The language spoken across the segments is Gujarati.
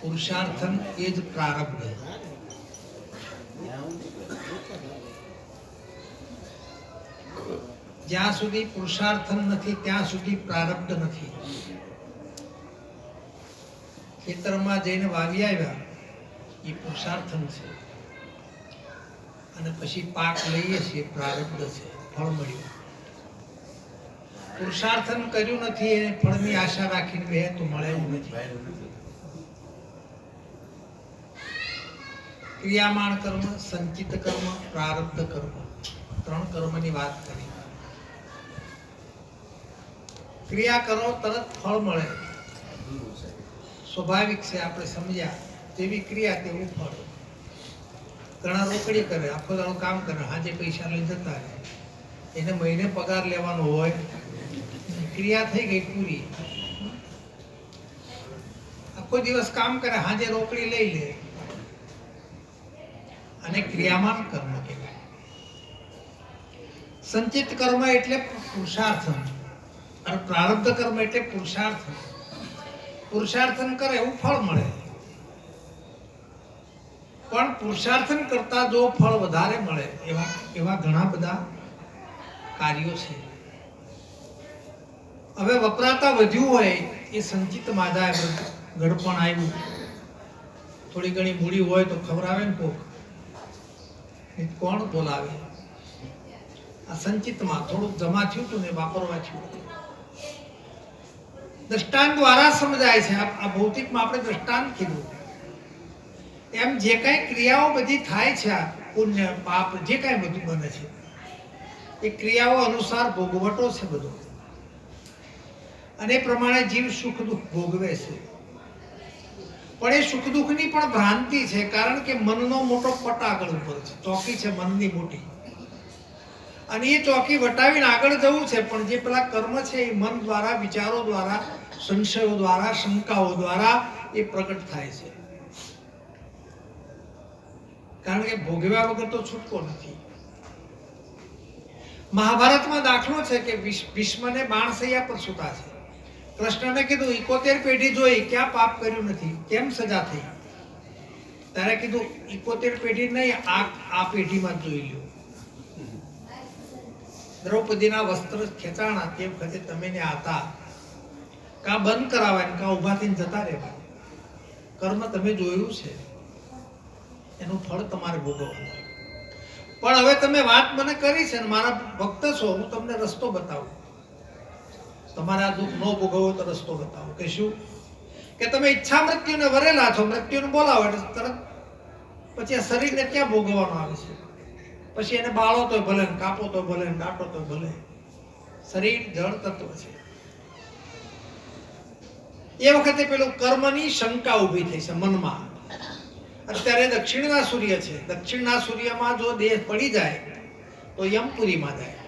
પુરુષાર્થન એ જ પ્રારબ્ધ. જ્યાં સુધી પુરુષાર્થન નથી ત્યાં સુધી પ્રારબ્ધ નથી. ખેતરમાં જઈને વાવી આવ્યા એ પુરુષાર્થન છે, અને પછી પાક લઈએ છીએ પ્રારબ્ધ છે, ફળ મળ્યું. પુરુષાર્થન કર્યું નથી એને ફળની આશા રાખીને બે તો મળે એવું નથી. ક્રિયામાણ કર્મ, સંચિત કર્મ, પ્રારબ્ધ કર્મ, ત્રણ કર્મની વાત કરી. ક્રિયા કરો તરત ફળ મળે, સ્વાભાવિક છે, આપણે સમજ્યા. જેવી ક્રિયા તેવું ફળ. ઘણા રોકડી કરે, આખો દાડો કામ કરે, હાજે પૈસા લઈ જતા રહે. એને મહિને પગાર લેવાનો હોય, ક્રિયા થઈ ગઈ પૂરી. આખો દિવસ કામ કરે, હાજે રોકડી લઈ લે, અને ક્રિયામાન કર્મ કહેવાય. સંચિત કર્મ એટલે પુરુષાર્થન, અને પ્રારબ્ધ કર્મ એટલે પુરુષાર્થન. પુરુષાર્થન કરે એવું ફળ મળે, પણ પુરુષાર્થન કરતા જો ફળ વધારે મળે એવા ઘણા બધા કાર્યો છે. હવે વપરાતા વધ્યું હોય એ સંચિત માદા, ગળપણ આવ્યું, થોડી ઘણી મૂડી હોય તો ખવડાવે ને કોક, કોણ બોલાવે? આ સંચિતમાં થોડુંક જમા થયું હતું ને વાપરવા થયું. દ્રષ્ટાંત દ્વારા સમજાય છે. આ ભૌતિકમાં આપણે દ્રષ્ટાંત કીધું એમ જે કઈ ક્રિયાઓ બધી થાય છે, આ પુણ્ય પાપ જે કઈ બધું બને છે એ ક્રિયાઓ અનુસાર ભોગવટો છે બધો, અને એ પ્રમાણે જીવ સુખ દુઃખ ભોગવે છે. પણ એ સુખ દુઃખની પણ ભ્રાંતિ છે, કારણ કે મનનો મોટો પટ આગળ ઉપર છે, ચોકી છે મનની મોટી, અને એ ચોકી વટાવીને આગળ જવું છે. પણ જે પેલા કર્મ છે એ મન દ્વારા, વિચારો દ્વારા, સંશયો દ્વારા, શંકાઓ દ્વારા એ પ્રગટ થાય છે. કારણ કે ભોગવ્યા વગર તો છૂટકો નથી. મહાભારતમાં દાખલો છે કે ભીષ્મને બાણસૈયા પર સૂતા છે. કૃષ્ણને કીધું 71 પેઢી જોઈ, ક્યાં પાપ કર્યું નથી, કેમ સજા થઈ? ત્યારે કીધું 71 પેઢી નહીં, આ પેઢીમાં જોઈ લ્યો. દ્રૌપદીના વસ્ત્ર ખેંચાણા તે વખતે તમે ને હતા, કા બંધ કરાવાય કા ઉભા થઈને જતા રહેવા. કર્મ તમે જોયું છે, એનું ફળ તમારે ભોગવવાનું. પણ હવે તમે વાત મને કરી છે ને મારા ભક્ત છો, હું તમને રસ્તો બતાવું. તમારા દુઃખ ન ભોગવો તો રસ્તો બતાવો. કે શું? કે તમે ઈચ્છા મૃત્યુને વરેલા છો, મૃત્યુને બોલાવો એટલે તરત પછી આ શરીરને ક્યાં ભોગવવાનું આવે છે? પછી એને બાળો તો ભલે, કાપો તો ભલે, દાટો તો ભલે. શરીર જળ તત્વ છે. એ વખતે પેલું કર્મની શંકા ઊભી થઈ છે મનમાં. અત્યારે દક્ષિણના સૂર્ય છે, દક્ષિણના સૂર્યમાં જો દેહ પડી જાય તો યમપુરીમાં જાય,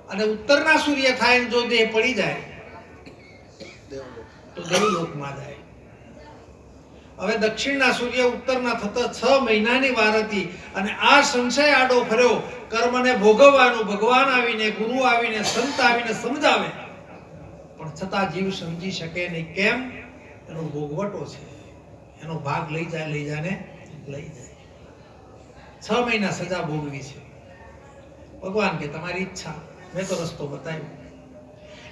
અને ઉત્તરના સૂર્ય થાય જો દેહ પડી જાય તો દેવલોકમાં જાય. હવે દક્ષિણના સૂર્ય ઉત્તરના થતા 6 મહિનાની વાર હતી, અને આ સંશય આડો ફર્યો. કર્મને ભોગવવાનું ભગવાન આવીને, ગુરુ આવીને, સંત આવીને સમજાવે, પણ છતાં જીવ સમજી શકે નહીં. કેમ? એનો ભોગવટો છે, એનો ભાગ લઈ જાય લઈ જાય. 6 મહિના સજા ભોગવી છે. ભગવાન કે તમારી ઈચ્છા, મેં તો રસ્તો બતાવ્યો.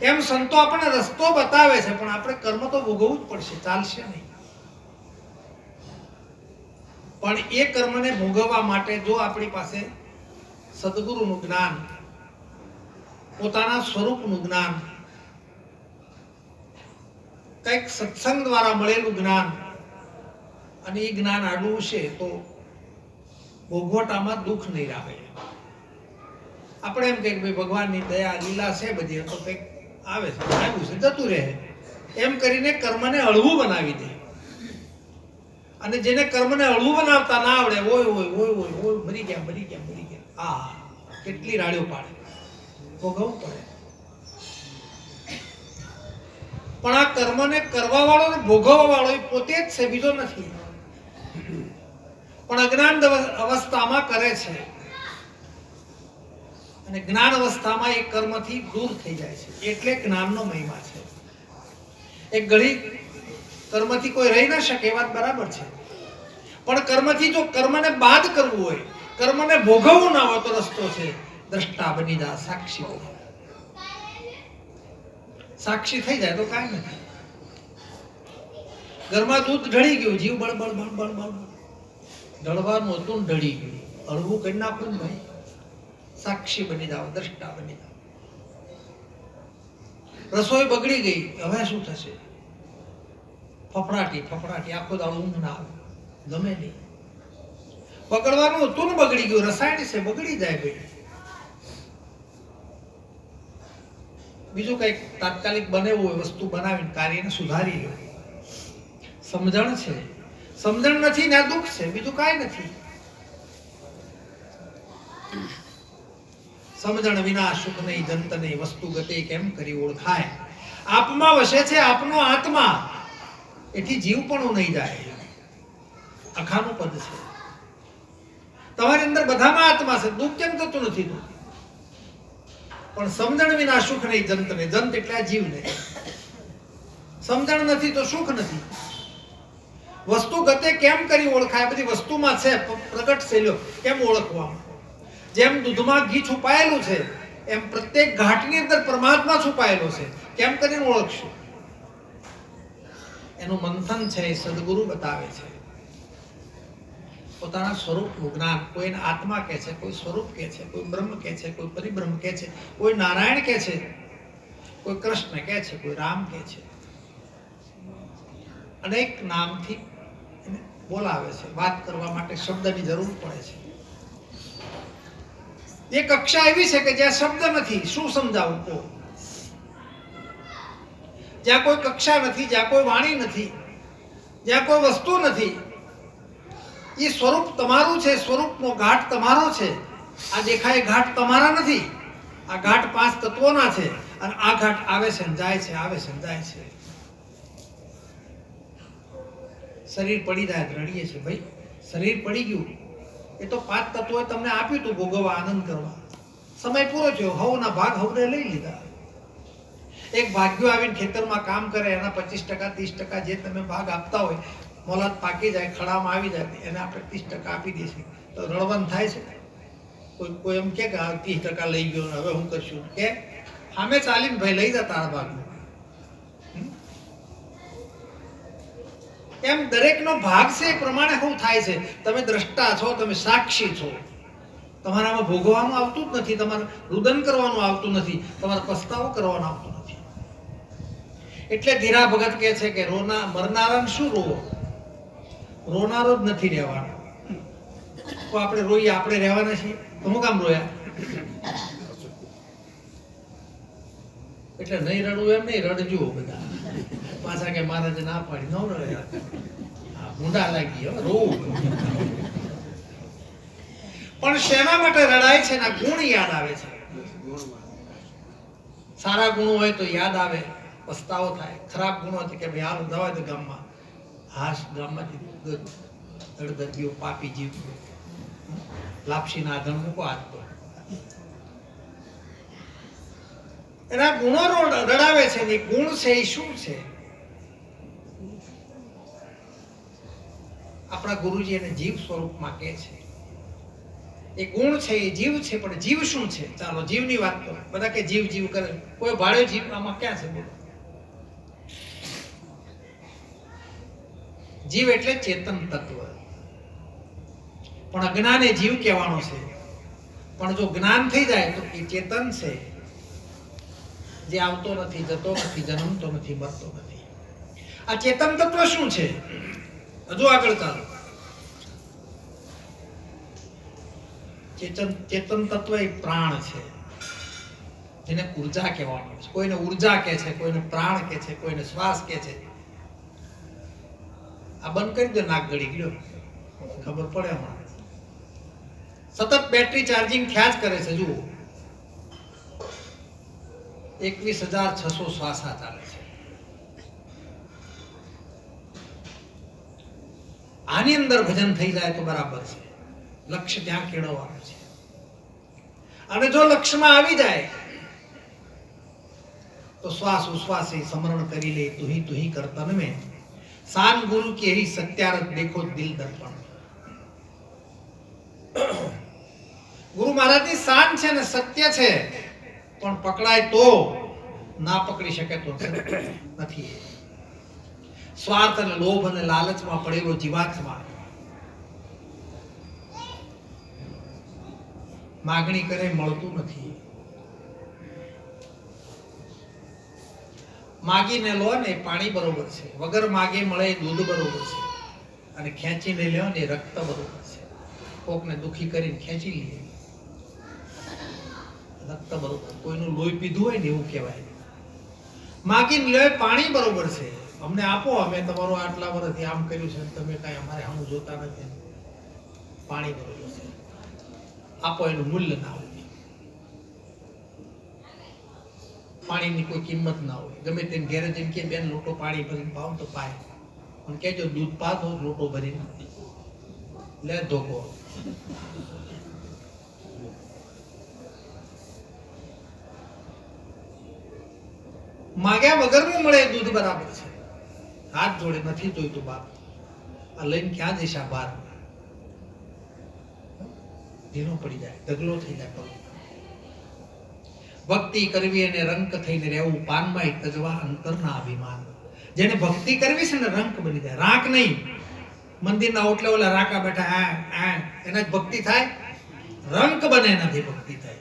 એમ સંતો આપણને રસ્તો બતાવે છે, પણ આપણે કર્મ તો ભોગવવું જ પડશે, ચાલશે નહીં. પણ એ કર્મને ભોગવવા માટે જો આપણી પાસે સદગુરુનું જ્ઞાન, પોતાના સ્વરૂપનું જ્ઞાન, કંઈક સત્સંગ દ્વારા મળેલું જ્ઞાન, અને એ જ્ઞાન આડું છે તો ભોગવટામાં દુઃખ નહીં આવે. આપણે એમ કહીએ ભાઈ ભગવાનની દયા લીલા છે બધી, તો કંઈક આવે છે, આવ્યું છે, જતું રહે, એમ કરીને કર્મને હળવું બનાવી દે. અને જેને કર્મને હળવું બનાવતા ના આવડે, ઓય ઓય ઓય ઓય ઓય મરી ગયા મરી ગયા મરી ગયા, આ કેટલી રાડ્યો પાડે, ભોગવવું પડે. પણ આ કર્મને કરવા વાળો ને ભોગવવા વાળો એ પોતે જ છે, બીજો નથી. પણ અજ્ઞાન અવસ્થામાં કરે છે, અને જ્ઞાન અવસ્થામાં એ કર્મથી દૂર થઈ જાય છે. એટલે જ્ઞાનનો મહિમા છે. એક ઘડી કર્મથી કોઈ રહી ન શકે, એ વાત બરાબર છે. પણ કર્મથી જો કર્મને બાદ કરવું હોય, કર્મને ભોગવવું ના હોય, તો રસ્તો છે દ્રષ્ટા બની જા, સાક્ષી બની જા. સાક્ષી થઈ જાય તો કાંઈ નથી. ઘરમાં દૂધ ઢળી ગયું, જીવ બળ બળ બળ બળ બળ ઢળવાનું હતું ને ઢળી ગયું, હળવું કરી નાખું ને ભાઈ. સાક્ષી બની જાઓ, દ્રષ્ટા બની જાઓ. રસોઈ બગડી ગઈ, હવે શું થશે? ફફડાટી ફફડાટી, આખો દાડો ઊંઘ ના આવે, ગમે નહીં. પકડવાનું હતું ને બગડી ગયું, રસાયણ છે, બગડી જાય ભાઈ. બીજું કઈક તાત્કાલિક બનેવું હોય, વસ્તુ બનાવીને કાર્યને સુધારી લો. સમજણ છે, સમજણ નથી ને દુઃખ છે, બીજું કાંઈ નથી. સમજણ વિના સુખ નહીં, જંત નહીં, વસ્તુ ગતિ કેમ કરી ઓળખાય. આપમાં વસે છે આપનો આત્મા, એથી જીવ પણ નહીં જાય. અખાનું પદ છે. તમારી અંદર બધામાં આત્મા છે, દુઃખ કેમ થતું નથી? પણ સમજણ વિના સુખ નહીં, જંત નહીં. જંત એટલે આ જીવ નહીં. સમજણ નથી તો સુખ નથી. વસ્તુ ગતે કેમ કરી ઓળખાય? બધી વસ્તુમાં છે, પ્રગટ શૈલ્યો કેમ ઓળખવા? જેમ દૂધમાં ઘી છુપાયેલું છે, એમ પ્રત્યેક ઘાટની અંદર પરમાત્મા છુપાયેલો છે. કેમ કરીને ઓળખશું? એનું મંથન છે, એ સદગુરુ બતાવે છે. પોતાના સ્વરૂપનું જ્ઞાન. કોઈને આત્મા કહે છે, કોઈ સ્વરૂપ કહે છે, કોઈ બ્રહ્મ કહે છે, કોઈ પરિબ્રહ્મ કહે છે, કોઈ નારાયણ કહે છે, કોઈ કૃષ્ણ કહે છે, કોઈ રામ કહે છે. અનેક નામથી બોલાવે છે. વાત કરવા માટે શબ્દની જરૂર પડે છે. એ કક્ષા એવી છે કે જ્યાં શબ્દ નથી. શું સમજાવું કહો? જ્યાં કોઈ કક્ષા નથી, જ્યાં કોઈ વાણી નથી, જ્યાં કોઈ વસ્તુ નથી, એ સ્વરૂપ તમારું છે. સ્વરૂપનો ઘાટ તમારો છે. આ દેખાય ઘાટ તમારા નથી. આ ઘાટ 5 તત્વોના છે. અને આ ઘાટ આવે છે ને જાય છે, આવે છે ને જાય છે. શરીર પડી જાય રડીએ છે ભાઈ. શરીર પડી ગયું, એ તો 5 તત્વોએ તમને આપ્યું તું ભોગવવા, આનંદ કરવા. સમય પૂરો થયો, હવના ભાગ હવને લઈ લીધા. એક ભાગ્યો આવીને ખેતરમાં કામ કરે, એના 25% 30% જે તમે ભાગ આપતા હોય, મોલાદ પાકી જાય, ખડામાં આવી જાય, એને આપણે 30% આપી દઈશું તો રડવાનું થાય છે? કોઈ એમ કે 30% લઈ ગયો, હવે હું કરશું? કે સામે ચાલીને ભાઈ લઈ જા તારા ભાગનું. એમ દરેકનો ભાગ છે, એ પ્રમાણે શું થાય છે? તમે દ્રષ્ટા છો, તમે સાક્ષી છો. તમારામાં ભોગવવાનું આવતું જ નથી, તમારે રુદન કરવાનું આવતું નથી, તમારે પસ્તાવો કરવાનો આવતું નથી. એટલે ધીરા ભગત કહે છે કે મરનારાને શું રોવો? રોનારો જ નથી રહેવાનો. તો આપણે રોઈએ, આપણે રહેવાના છીએ તો હું કામ રોયા? એટલે નહીં રડવું એમ નહીં, રડજો બધા. પાછા કે મહારાજે ના પાડી, ન રડ્યા, ઊંડા લાગી, હવે રોવું. પણ શેના માટે રડાય છે? ના ગુણ યાદ આવે છે. સારા ગુણો હોય તો યાદ આવે, પસ્તાવો થાય. ખરાબ ગુણો હોય કે ભાઈ હાલ દવા દે ગામમાં, હાશ ગામમાંથી દર્દીઓ પાપી જીવ લાપસી ના ધણ મૂકો હાથ પર. એના ગુણો રડાવે છે. ને ગુણ છે એ શું છે? આપણા ગુરુજી એને જીવ સ્વરૂપમાં કહે છે. એ ગુણ છે, એ જીવ છે. પણ જીવ શું છે? ચાલો જીવની વાત કરો. બધા કે જીવ જીવ કરે, કોઈ ભાડે જીવ આમાં ક્યાં છે? બોલો. જીવ એટલે ચેતન તત્વ. પણ અજ્ઞાન એ જીવ કહેવાનો છે. પણ જો જ્ઞાન થઈ જાય તો એ ચેતન છે, જે આવતો નથી, જતો નથી, જન્મતો નથી, મરતો નથી. આ ચેતન તત્વ શું છે? હજુ આગળ ચાલો. ચેતન તત્વ એ પ્રાણ છે, જેને ઉર્જા કહેવાનું છે. કોઈને ઉર્જા કહે છે, કોઈને પ્રાણ કહે છે, કોઈને શ્વાસ કહે છે. આ બંધ કરી દો, નાક ગળી ગયો, ખબર પડે હમણાં. સતત બેટરી ચાર્જિંગ થયા જ કરે છે. જુઓ, 21,600 શ્વાસા ચાલે છે. આની અંદર ભજન થઈ જાય તો બરાબર છે. લક્ષ્ય ત્યાં કેળવવાનું છે. અને જો લક્ષ્યમાં આવી જાય તો શ્વાસ ઉશ્વાસ સમરણ કરી લે. તુહી તુહી કરતન મેં શાન ગુરુ की यही सत्यारत देखो दिल दर्पण। ગુરુ મહારાજની શાન છે ને સત્ય છે, પણ પકડાય તો ના પકડી શકે તો નથી। સ્વાર્થ અને લોભ અને લાલચમાં પડેલો જીવાત્મા માગણી કરે મળતું નથી। માગીને લો ને પાણી બરોબર છે, વગર માગે મળે દૂધ બરોબર છે, અને ખેંચીને લ્યો ને રક્ત બરોબર છે। કોકને દુખી કરીને ખેંચી લઈએ રક્ત બરોબર, કોઈનું લોહી પીધું હોય ને એવું કહેવાય। માગીને લ્યો પાણી બરોબર છે, અમને આપો, અમે તમારું આટલા વર્ષથી આમ કર્યું છે, તમે કઈ અમારે આમ જોતા નથી, પાણી બરોબર છે, આપો, એનું મૂલ્ય ના હોય, પાણીની કોઈ કિંમત ના હોય। ગમે તેમ ઘેરે જઈને કે બેન લોટો પાણી ભરીને પાવ તો પાય, પણ કહેજો દૂધ પા તો લોટો ભરીને લે ધોકો। માગ્યા વગરનું મળે દૂધ બરાબર છે, હાથ જોડે નથી જોઈતું બાપ, આ લઈને ક્યાં જઈશ આ બાર, ઢીલો પડી જાય, ઢગલો થઈ જાય। ભક્તિ કરવી અને રંક થઈને રહેવું, પાનમાં તજવા અંતરના અભિમાન। જેને ભક્તિ કરવી છે ને રંક બની જાય, રાંક નહીં। મંદિરના ઓટલે ઓલા રાકા બેઠા એના જ ભક્તિ થાય, રંક બને એનાથી ભક્તિ થાય।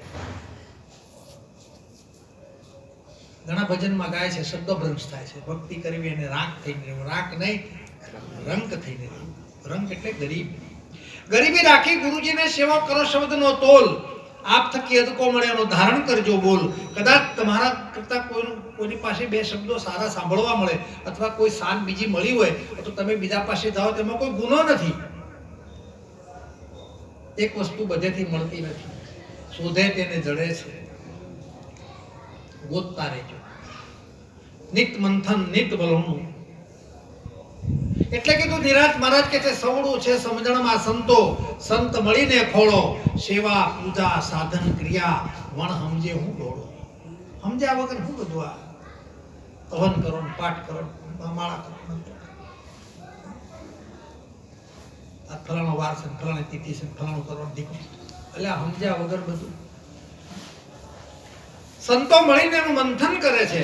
ઘણા ભજનમાં ગાય છે શબ્દ ભ્રંશ થાય છે, ભક્તિ કરવી અને રાંક થઈને રહેવું, રાંક નહીં રંક થઈને રહેવું। રંક એટલે ગરીબ, ગરીબી રાખી ગુરુજીને સેવા કરો શબ્દનો તોલ, આપ થકી અદકો મળે એનો ધારણ કરજો બોલ। કદાચ તમારા કરતા કોઈની પાસે બે શબ્દો સારા સાંભળવા મળે અથવા કોઈ શાન બીજી મળી હોય તો તમે બીજા પાસે જાઓ, તેમાં કોઈ ગુનો નથી। એક વસ્તુ બધેથી મળતી નથી, શોધે તેને જડે છે, ગોતતા રહેજો। નિત મંથન નિત બલણું, એટલે કીધું નિરાજ મહારાજ કે છે સવડું છે સમજણમાં સંતો, સંત મળીને ખોળો, સેવા પૂજા સાધન ક્રિયા વણ સમજે હું દોડો। સમજ્યા વગર હું બધું આ હવન કરો પાઠ કરો માળા કરો, આ ફલાણો વાર છે ફલાણી તિથિ છે ફલાણું કરવાનું દીકરો, એટલે સમજ્યા વગર બધું। સંતો મળીને એનું મંથન કરે છે।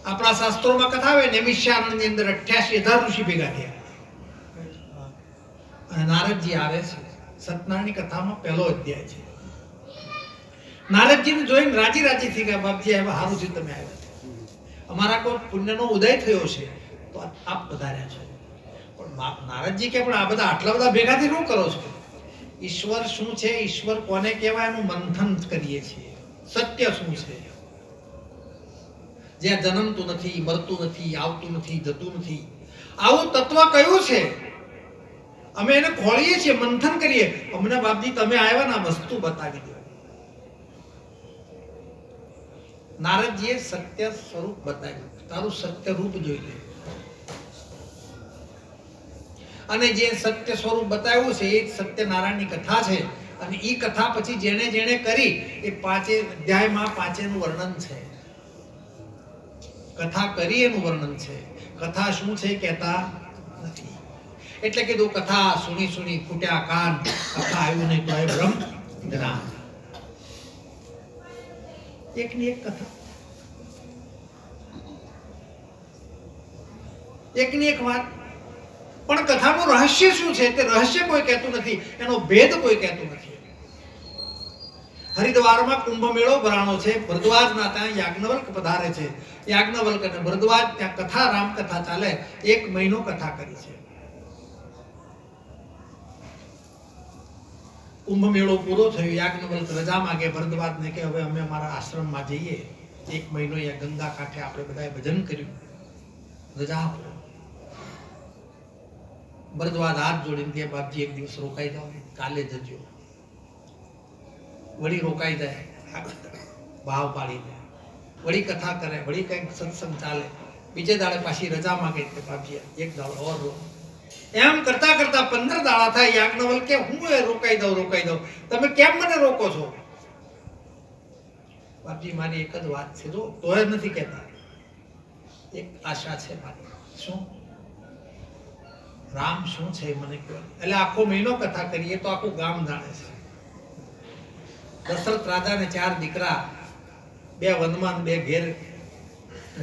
આપણા શાસ્ત્રોમાં કથા આવે નૈમિષારણ્યની અંદર 88,000 ઋષિ ભેગા થયા, અને નારદજી આવે છે। સત્યનારાયણની કથામાં પહેલો અધ્યાય છે। નારદજીને જોઈને રાજી રાજી થઈ ગયા, બાપજી આવ્યા, સારું છે તમે આવ્યા, અમારા કોઈ પુણ્યનો ઉદય થયો છે તો આપ પધાર્યા છો। પણ નારદજી કે પણ આ બધા આટલા બધા ભેગાથી શું કરો છો? ઈશ્વર શું છે, ઈશ્વર કોને કહેવાય એનું મંથન કરીએ છીએ, સત્ય શું છે, જ્યાં જન્મતું નથી, મરતું નથી, આવતું નથી, જતું નથી, આવું તત્વ કયું છે? અમે એને ખોળીએ છીએ, મંથન કરીએ। અમને બાપજી તમે આવ્યા ને વસ્તુ બતાવી દો। નારદજીએ સત્ય સ્વરૂપ બતાવ્યું, તારું સત્ય રૂપ જોઈ લે। અને જે સત્ય સ્વરૂપ બતાવ્યું છે એ સત્યનારાયણની કથા છે, અને એ કથા પછી જેણે જેણે કરી એ 5 અધ્યાયમાં 5 વર્ણન છે। કથા કરી એનું વર્ણન છે, કથા શું છે કહેતા નથી। એટલે કીધું કથા સુણી સુણી ફૂટ્યા કાન, કથા આવ્યું નહીં તો એ બ્રહ્મ જ્ઞાન। એકની એક કથા, એકની એક વાત, પણ કથાનું રહસ્ય શું છે તે રહસ્ય કોઈ કહેતું નથી, એનો ભેદ કોઈ કહેતું નથી। હરિદ્વારમાં કુંભ મેળો ભરાણો છે, ભરદ્વાજના ત્યાં યાજ્ઞવલ્ક પધારે છે, યાજ્ઞવલ્ક અને ભરદ્વાજ ત્યાં કથા રામ કથા ચાલે, 1 મહિનો કથા કરી છે। કુંભ મેળો પૂરો થયો, યાજ્ઞવલ્ક રજા માંગે ભરદ્વાજને કે હવે અમે અમારા આશ્રમમાં જઈએ, 1 મહિનો અહીંયા ગંગા કાંઠે આપણે બધાએ ભજન કર્યું, રજા આપો। ભરદ્વાજ હાથ જોડીને કે બાપજી 1 દિવસ રોકાઈ જાઓ, કાલે જજો। વળી રોકાઈ જાય, ભાવ પાડી દે, વળી કથા કરે, વળી કઈક સત્સંગ ચાલે, બીજે દાડે પાછી રજા માંગે કે બાપજી 1 દાડો ઓર રો। એમ કરતા કરતા 15 દાડા થાય। યાજ્ઞવલ્ક કે હું રોકાઈ દઉં, તમે કેમ મને રોકો છો? બાપજી મારી એક જ વાત છે, જો તોય નથી કહેતા, એક આશા છે મારી. શું? રામ શું છે મને કહો. એટલે આખો મહિનો કથા કરીએ તો આખું ગામ જાણે છે. દશરથ રાજાને 4 દીકરા, 2 વનમાં, 2 ઘેર.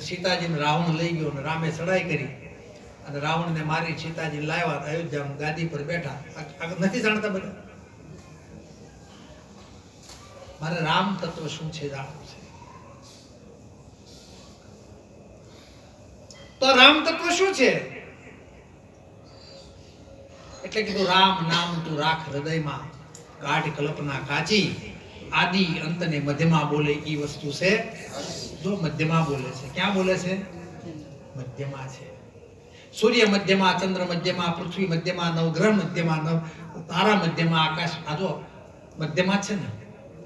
સીતાજીને રાવણ લઈ ગયો અને રામે ચડાઈ કરી અને રાવણને મારી સીતાજી લાવ્યા અયોધ્યામાં ગાદી પર બેઠા. નથી જાણતા બધા? મારે રામ તત્વ શું છે જાણવું છે. તો રામ તત્વ શું છે? એટલે કીધું રામ નામ તું રાખ હૃદયમાં, કાઢ કલ્પના કાચી, આદિ અંત ને મધ્યમાં બોલે ઈ વસ્તુ છે. જો મધ્યમાં બોલે છે. ક્યાં બોલે છે? મધ્યમાં છે. સૂર્ય મધ્યમાં, ચંદ્ર મધ્યમાં, પૃથ્વી મધ્યમાં, નવગ્રહ મધ્યમાં, તારા મધ્યમાં, આકાશ આ જો મધ્યમાં છે ને.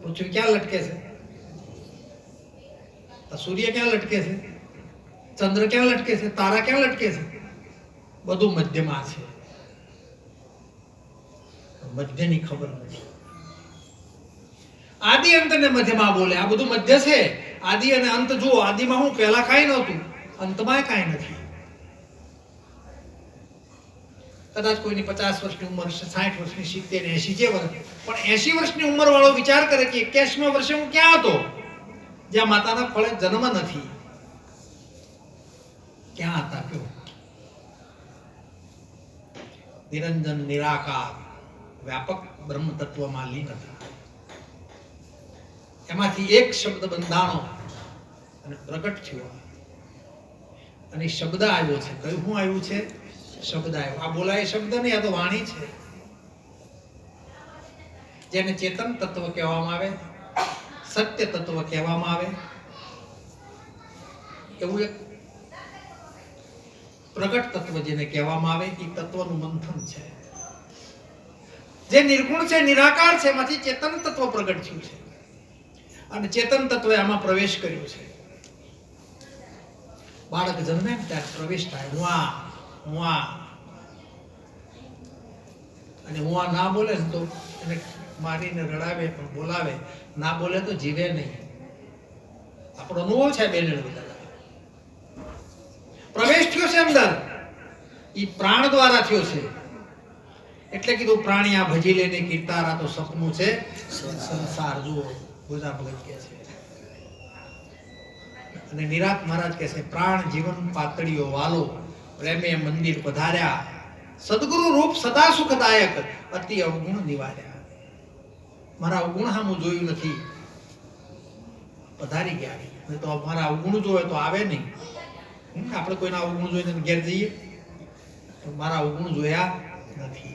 પૃથ્વી ક્યાં લટકે છે? સૂર્ય ક્યાં લટકે છે? ચંદ્ર ક્યાં લટકે છે? તારા ક્યાં લટકે છે? બધું મધ્યમાં છે. મધ્યની ખબર નથી. આદિ અંત ને મધ્યમાં બોલે. આ બધું મધ્ય છે. આદિ અને અંત જુઓ. આદિમાં હું પહેલા કાંઈ નહોતું, અંતમાં કાંઈ નથી. કદાચ કોઈની 50 વર્ષની ઉંમર, 60 વર્ષની, 70, 80 જે વર્ષ, પણ 80 વર્ષની ઉંમર વાળો વિચાર કરે કે 81મા વર્ષે હું ક્યાં હતો જ્યાં માતાના ખોળે જન્મ નથી. ક્યાં હતા? કયો? નિરંજન નિરાકાર વ્યાપક બ્રહ્મ તત્વમાં લીન હતા. એમાંથી એક શબ્દ બંધાણો અને પ્રગટ થયો અને શબ્દ આવ્યો છે. કયું શું આવ્યું છે? શબ્દ આવ્યો. આ બોલાય શબ્દ નહીં, આ તો વાણી છે. જેને ચેતન તત્વ કહેવામાં આવે, સત્ય તત્વ કહેવામાં આવે, એવું એક પ્રગટ તત્વ જેને કહેવામાં આવે એ તત્વનું મંથન છે. જે નિર્ગુણ છે, નિરાકાર છે, એમાંથી ચેતન તત્વ પ્રગટ થયું છે અને ચેતન તત્વે આમાં પ્રવેશ કર્યો છે. બાળક જન્મે ત્યારે પ્રવેશ થાય. હું અને હું ના બોલે ને તો એને મારીને રડાવે પણ બોલાવે. ના બોલે તો જીવે નહીં. આપણો અનુભવ છે. બેને પ્રવેશ થયો છે અંદર, ઈ પ્રાણ દ્વારા થયો છે. એટલે કીધું પ્રાણી આ ભજી લેને કીર્તારા તો સપનું છે સંસાર. જુઓ ગોજા ભગત કહે છે. અને નિરાત મહારાજ કહે છે પ્રાણ જીવન પાતળીઓ વાલો, પ્રેમે મંદિર પધાર્યા, સદગુરુ રૂપ સદા સુખદાયક, અતિ અવગુણ નિવાર્યા. મારા અવગુણ સામું જોયું નથી, પધારી ગયા. નહીં તો મારા અવગુણ જોવે તો આવે નહીં. આપણે કોઈના અવગુણ જોઈને ઘેર જઈએ, મારા અવગુણ જોયા નથી.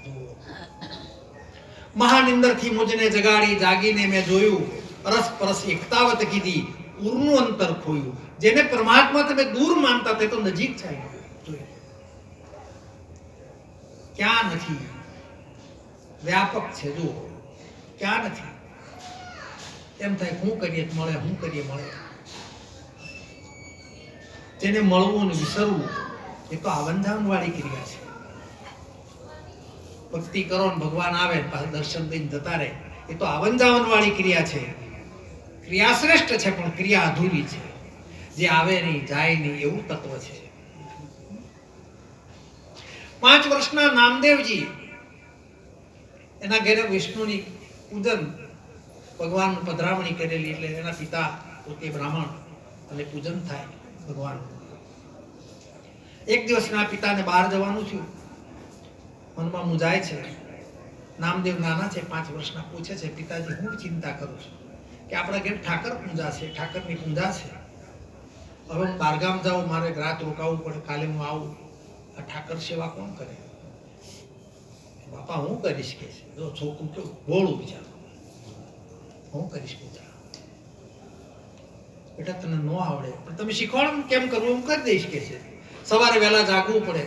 મહાનિંદર થી મુજને જગાડી, જાગીને મેં જોયું, રસ પરસ એકતાવત કીધી, ઉરનું અંતર ખોયું. જેને પરમાત્મા તમે દૂર માનતા તે તો નજીક છે. ક્યાં નથી? વ્યાપક છે. જુઓ ક્યાં નથી. એમ થાય શું કરીએ મળે, શું કરીએ મળે. જેને મળવું ને વિસરવું એ તો આવંજાન વાળી ક્રિયા છે. ભક્તિ કરો ને ભગવાન આવે દર્શન દઈને જતા રહે, એ તો આવંજાવન વાળી ક્રિયા છે. ક્રિયા શ્રેષ્ઠ છે પણ ક્રિયા અધૂરી છે. જે આવે નહીં જાય નહીં એવું તત્વ છે. 5 વર્ષના નામદેવજી એના ઘરે વિષ્ણુની પૂજન ભગવાન પધરામણી કરેલી, એટલે એના પિતા પોતે બ્રાહ્મણ અને પૂજન થાય ભગવાન. એક દિવસ એના પિતાને બહાર જવાનું થયું, મનમાં મૂંઝાય છે. નામદેવ નાના છે, 5 વર્ષના, પૂછે છે પિતાજી હું ચિંતા કરું છું કે આપણા ઘેર ઠાકર પૂજા છે, ઠાકરની પૂજા છે. હવે હું બહારગામ જાઉં, મારે રાત રોકાવું પડે, કાલે હું આવું, આ ઠાકર સેવા કોણ કરે? બાપા હું કરીશ કે છે. જો છોકરું કેવું ભોળું બિચારું, હું કરીશ પૂજા. બેટા તને ન આવડે પણ તમે શીખવાડો કેમ કરવું, હું કરી દઈશ કે છે. સવારે વહેલા જાગવું પડે,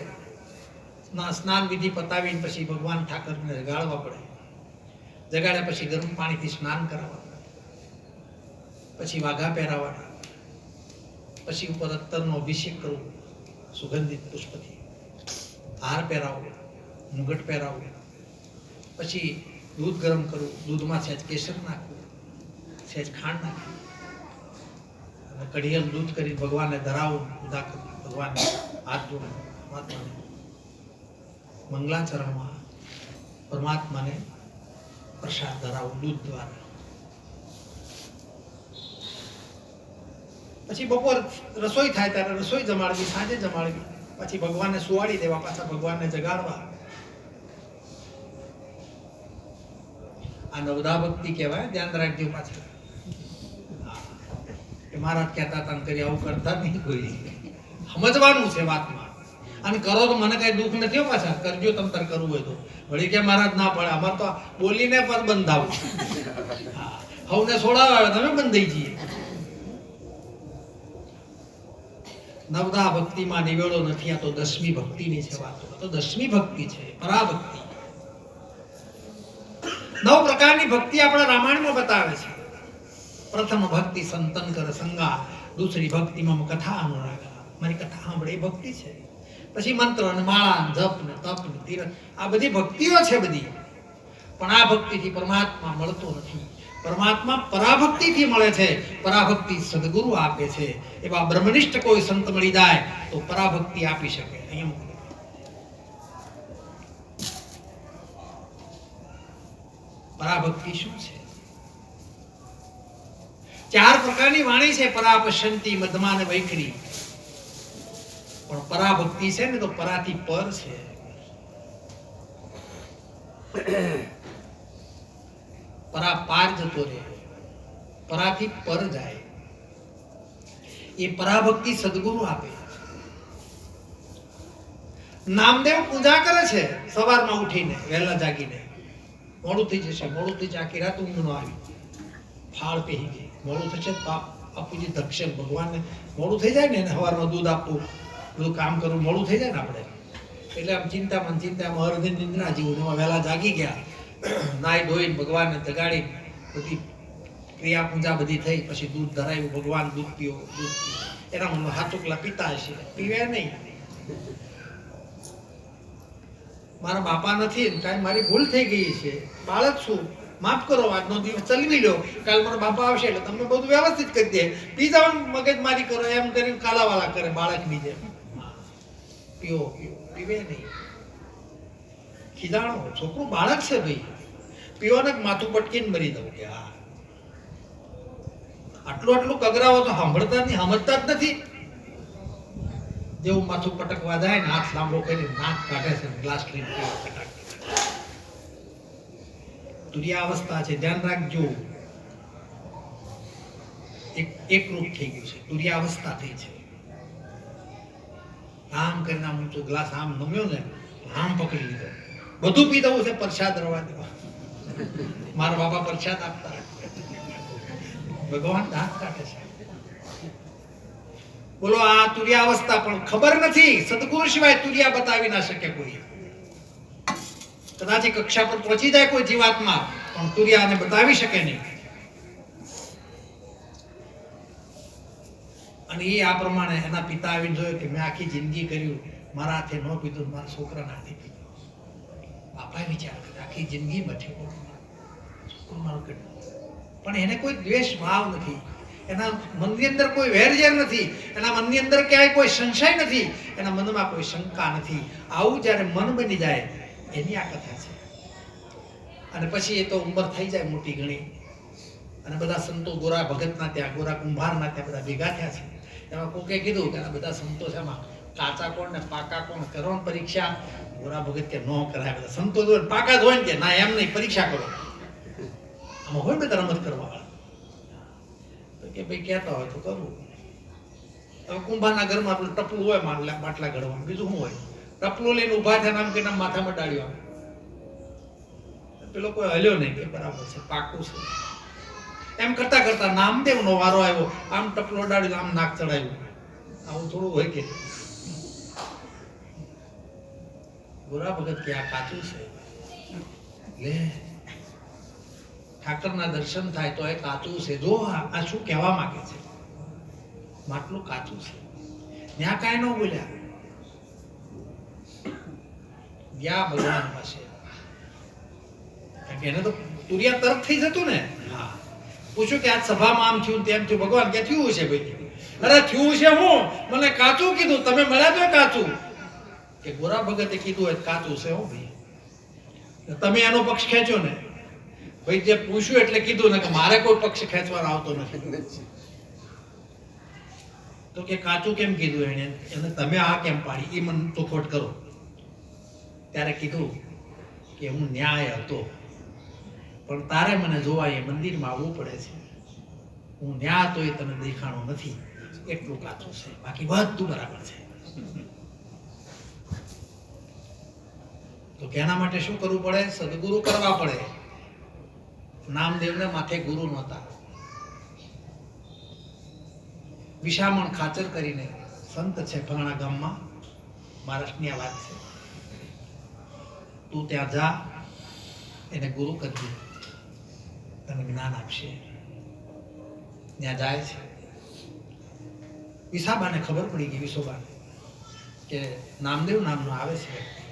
સ્નાન વિધિ પતાવીને પછી ભગવાન ઠાકરને જગાડવા પડે. જગાડ્યા પછી ગરમ પાણીથી સ્નાન કરાવવા, પછી વાઘા પહેરાવાના, પછી ઉપર અત્તરનો અભિષેક કરવો સુગંધિત પુષ્પથી, હાર પહેરાવો, મુગટ પહેરાવો, પછી દૂધ ગરમ કરવું, દૂધમાં સહેજ કેસર નાખવું, સહેજ ખાંડ નાખવું અને કઢિયલ દૂધ કરી ભગવાનને ધરાવવું. ભગવાન હાથ જોડે પરમાત્માને મંગલાચરણમાં પરમાત્માને પ્રસાદ ધરાવો દૂધ દ્વારા. પછી બપોર રસોઈ થાય ત્યારે રસોઈ જમાડવી, સાંજે જમાડવી, પછી ભગવાનને સુવાડી દેવા, પાછા ભગવાનને જગાડવા. આ નવદા ભક્તિ કહેવાય. ધ્યાન રાખજો પાછળ. મહારાજ કહેતા હતા કરી આવું કરતા નહીં કોઈ. સમજવાનું છે વાતમાં. અને કરો તો મને કઈ દુઃખ નથી. પાછા કરજો તમ તાર કરવું હોય તો. વળી કે મહારાજ ના પડે. અમારે તો બોલીને પણ બંધાવું. હવને છોડાવે તમે બંધાઈ જઈએ. નવદા ભક્તિમાં નિવેડો નથી. આ તો 10મી ભક્તિની છે વાતો. તો 10મી ભક્તિ છે, પરાભક્તિ. 9 પ્રકારની ભક્તિ આપણા રામાયણમાં બતાવે છે. પ્રથમ ભક્તિ સંતન કર સંગા, દૂસરી ભક્તિ મમ કથા અનુરાગા, મારી કથા સાંભળે એ ભક્તિ છે. પછી મંત્ર ને માળા જપ ને તપ ને તીરથ, આ બધી ભક્તિઓ છે બધી. પણ આ ભક્તિથી પરમાત્મા મળતો નથી. પરમાત્મા પરાભક્તિથી મળે છે. પરાભક્તિ સદગુરુ આપે છે. એવા બ્રહ્મનિષ્ઠ કોઈ સંત મળી જાય તો પરાભક્તિ આપી શકે. અહીંયા પરાભક્તિ શું છે? 4 પ્રકારની વાણી છે. પરાપશ્યંતી, મધ્યમા ને વૈખરી. પણ પરાભક્તિ છે ને તો પરાથી પર છે. પરા પાર જતો રહે, પરાથી પર જાય. એ પરાભક્તિ સદગુરુ આપે. નામદેવ પૂજા કરે છે સવારમાં ઉઠીને વહેલા જાગીને. મોડું થઈ જશે, મોડું થઈ જાય, આખી રાત ઊંઘ ન આવી, ફાળ પહેરી ગઈ, મોડું થશે બાપુજી દક્ષિણ ભગવાનને મોડું થઈ જાય ને એને સવારમાં દૂધ આપવું, બધું કામ કરવું મોડું થઈ જાય ને આપણે. એટલે આમ ચિંતામાં અર્ધ નિંદ્રા જેવું. એમાં વહેલા જાગી ગયા, નાઈ ધોઈને ભગવાનને જગાડી, બધી ક્રિયા પૂજા બધી થઈ. પછી દૂધ ધરાવ્યું, ભગવાન દૂધ પીઓ, દૂધ પીઓ. એના મનમાં હાથુકલા પીતા હશે, પીવે નહીં. મારા બાપા નથી, કાંઈ મારી ભૂલ થઈ ગઈ છે, બાળક છું, માફ કરો, આજનો દિવસ ચલવી લો, કાલ મારા બાપા આવશે એટલે તમને બધું વ્યવસ્થિત કરી દે. પી જાઓ, મગજમારી કરો, એમ કરીને કાલાવાલા કરે બાળકની જેમ. પીઓ પીવે નહીં. ખીજાણો, છોકરું બાળક છે ભાઈ, પીવાને માથું પટકીને મરી દઉં કે હા. આટલું કગરાવો તો સાંભળતા જ નહીં, સમજતા જ નથી. જેવું માથું પટકવા જાય ને હાથ લાંબો કરી નાક કાઢે છે, ગ્લાસ લઈને પીવા કટાક. તુર્યાવસ્થા છે, ધ્યાન રાખજો. એક રૂપ થઈ ગયું છે, તુર્યાવસ્થા થઈ છે. આમ કરીને આમ ઊંચો ગ્લાસ આમ નમ્યો ને, આમ પકડી લીધો, બધું પી દઉં છે, પ્રસાદ રવા દેવા. મારા બાપા પ્રસાદ આપતા, ભગવાન દાંત કાઢે છે. બોલો, આ તુર્યાવસ્થા. પણ ખબર નથી, સદગુરુ સિવાય તુર્યા બતાવી ના શકે કોઈ. કદાચ કક્ષા પર પહોંચી જાય કોઈ જીવાત્મા, પણ તુર્યાને બતાવી શકે નહીં. અને એ આ પ્રમાણે એના પિતા આવીને જોયું કે મેં આખી જિંદગી કર્યું, મારા હાથે ન પીધું, મારા છોકરાના હાથે પીધું. બાપાએ વિચાર કર્યો, આખી જિંદગી બચી છોકરું મારું કેટલું. પણ એને કોઈ દ્વેષ ભાવ નથી, એના મનની અંદર કોઈ વેરઝેર નથી, એના મનની અંદર ક્યાંય કોઈ સંશય નથી, એના મનમાં કોઈ શંકા નથી. આવું જ્યારે મન બની જાય એની આ કથા છે. અને પછી એ તો ઉંમર થઈ જાય મોટી ઘણી, અને બધા સંતો ગોરા ભગતના ત્યાં, ગોરા કુંભારના ત્યાં બધા ભેગા થયા છે. એમાં કોકે કીધું કે આ બધા સંતો છે, એમાં કાચા કોણ ને પાકા કોણ કરો પરીક્ષા. ગોરા ભગત કે ન કરાય, બધા સંતો જોઈને પાકા જ હોય ને કે ના એમ નહીં, પરીક્ષા કરો. આમાં હોય બધા રમત કરવા કે ભાઈ કહેતા હોય તો કરવું. હવે કુંભારના ઘરમાં આપણું ટપલું હોય, માટલા ઘડવાનું, બીજું શું હોય. ટપલું લઈને ઉભા થયા, નામ કે માથામાં ડાળ્યો. પેલો કોઈ હલ્યો નહીં કે બરાબર છે, પાકું છે. એમ કરતા કરતા નામદેવનો વારો આવ્યો. આમ ટપલો ડાળ્યો, આમ નાક ચડાવ્યું. આવું થોડું હોય કે ગોરા ભગત કે આ કાચું છે. લે, ઠાકરના દર્શન થાય તો એ કાચું છે. જો આ શું કહેવા માંગે છે, માટલું કાચું છે. ત્યાં કાંઈ ન બોલ્યા, ગયા ભગવાન પાસે. એને તો તુર્યા તરફ થઈ જતું ને. હા, પૂછ્યું કે આજ સભામાં આમ થયું તેમ થયું. ભગવાન કે થયું છે ભાઈ. અરે થયું છે હું મને કાચું કીધું, તમે મળ્યા તો કાચું કે ગોરા ભગતે કીધું હોય કાચું છે હો ભાઈ, તમે એનો પક્ષ ખેંચો ને ભાઈ, જે પૂછ્યું એટલે કીધું ને કે મારે કોઈ પક્ષ ખેંચવાનો આવતો નથી. તો કે કાચું કેમ કીધું એને, અને તમે આ કેમ પાડી, એ મને ચોખવટ કરો. ત્યારે કીધું કે હું ન્યાય હતો, પણ તારે મને જોવા એ મંદિરમાં આવવું પડે છે. હું ન્યાય હતો એ તને દેખાણો નથી, એટલું કાચું છે, બાકી બધું બરાબર છે. તો એના માટે શું કરવું પડે? સદગુરુ કરવા પડે. નામદેવને માથે ગુરુ નહોતા. વિશામણ ખાચર કરીને સંત છે ફલાણા ગામમાં, મહારાષ્ટ્રની આ વાત છે, તું ત્યાં જા, એને ગુરુ કરજે, તને જ્ઞાન આપશે. ત્યાં જાય છે. વિસાબાને ખબર પડી ગઈ, વિસોબાને, કે નામદેવ નામનો આવે છે વ્યક્તિ.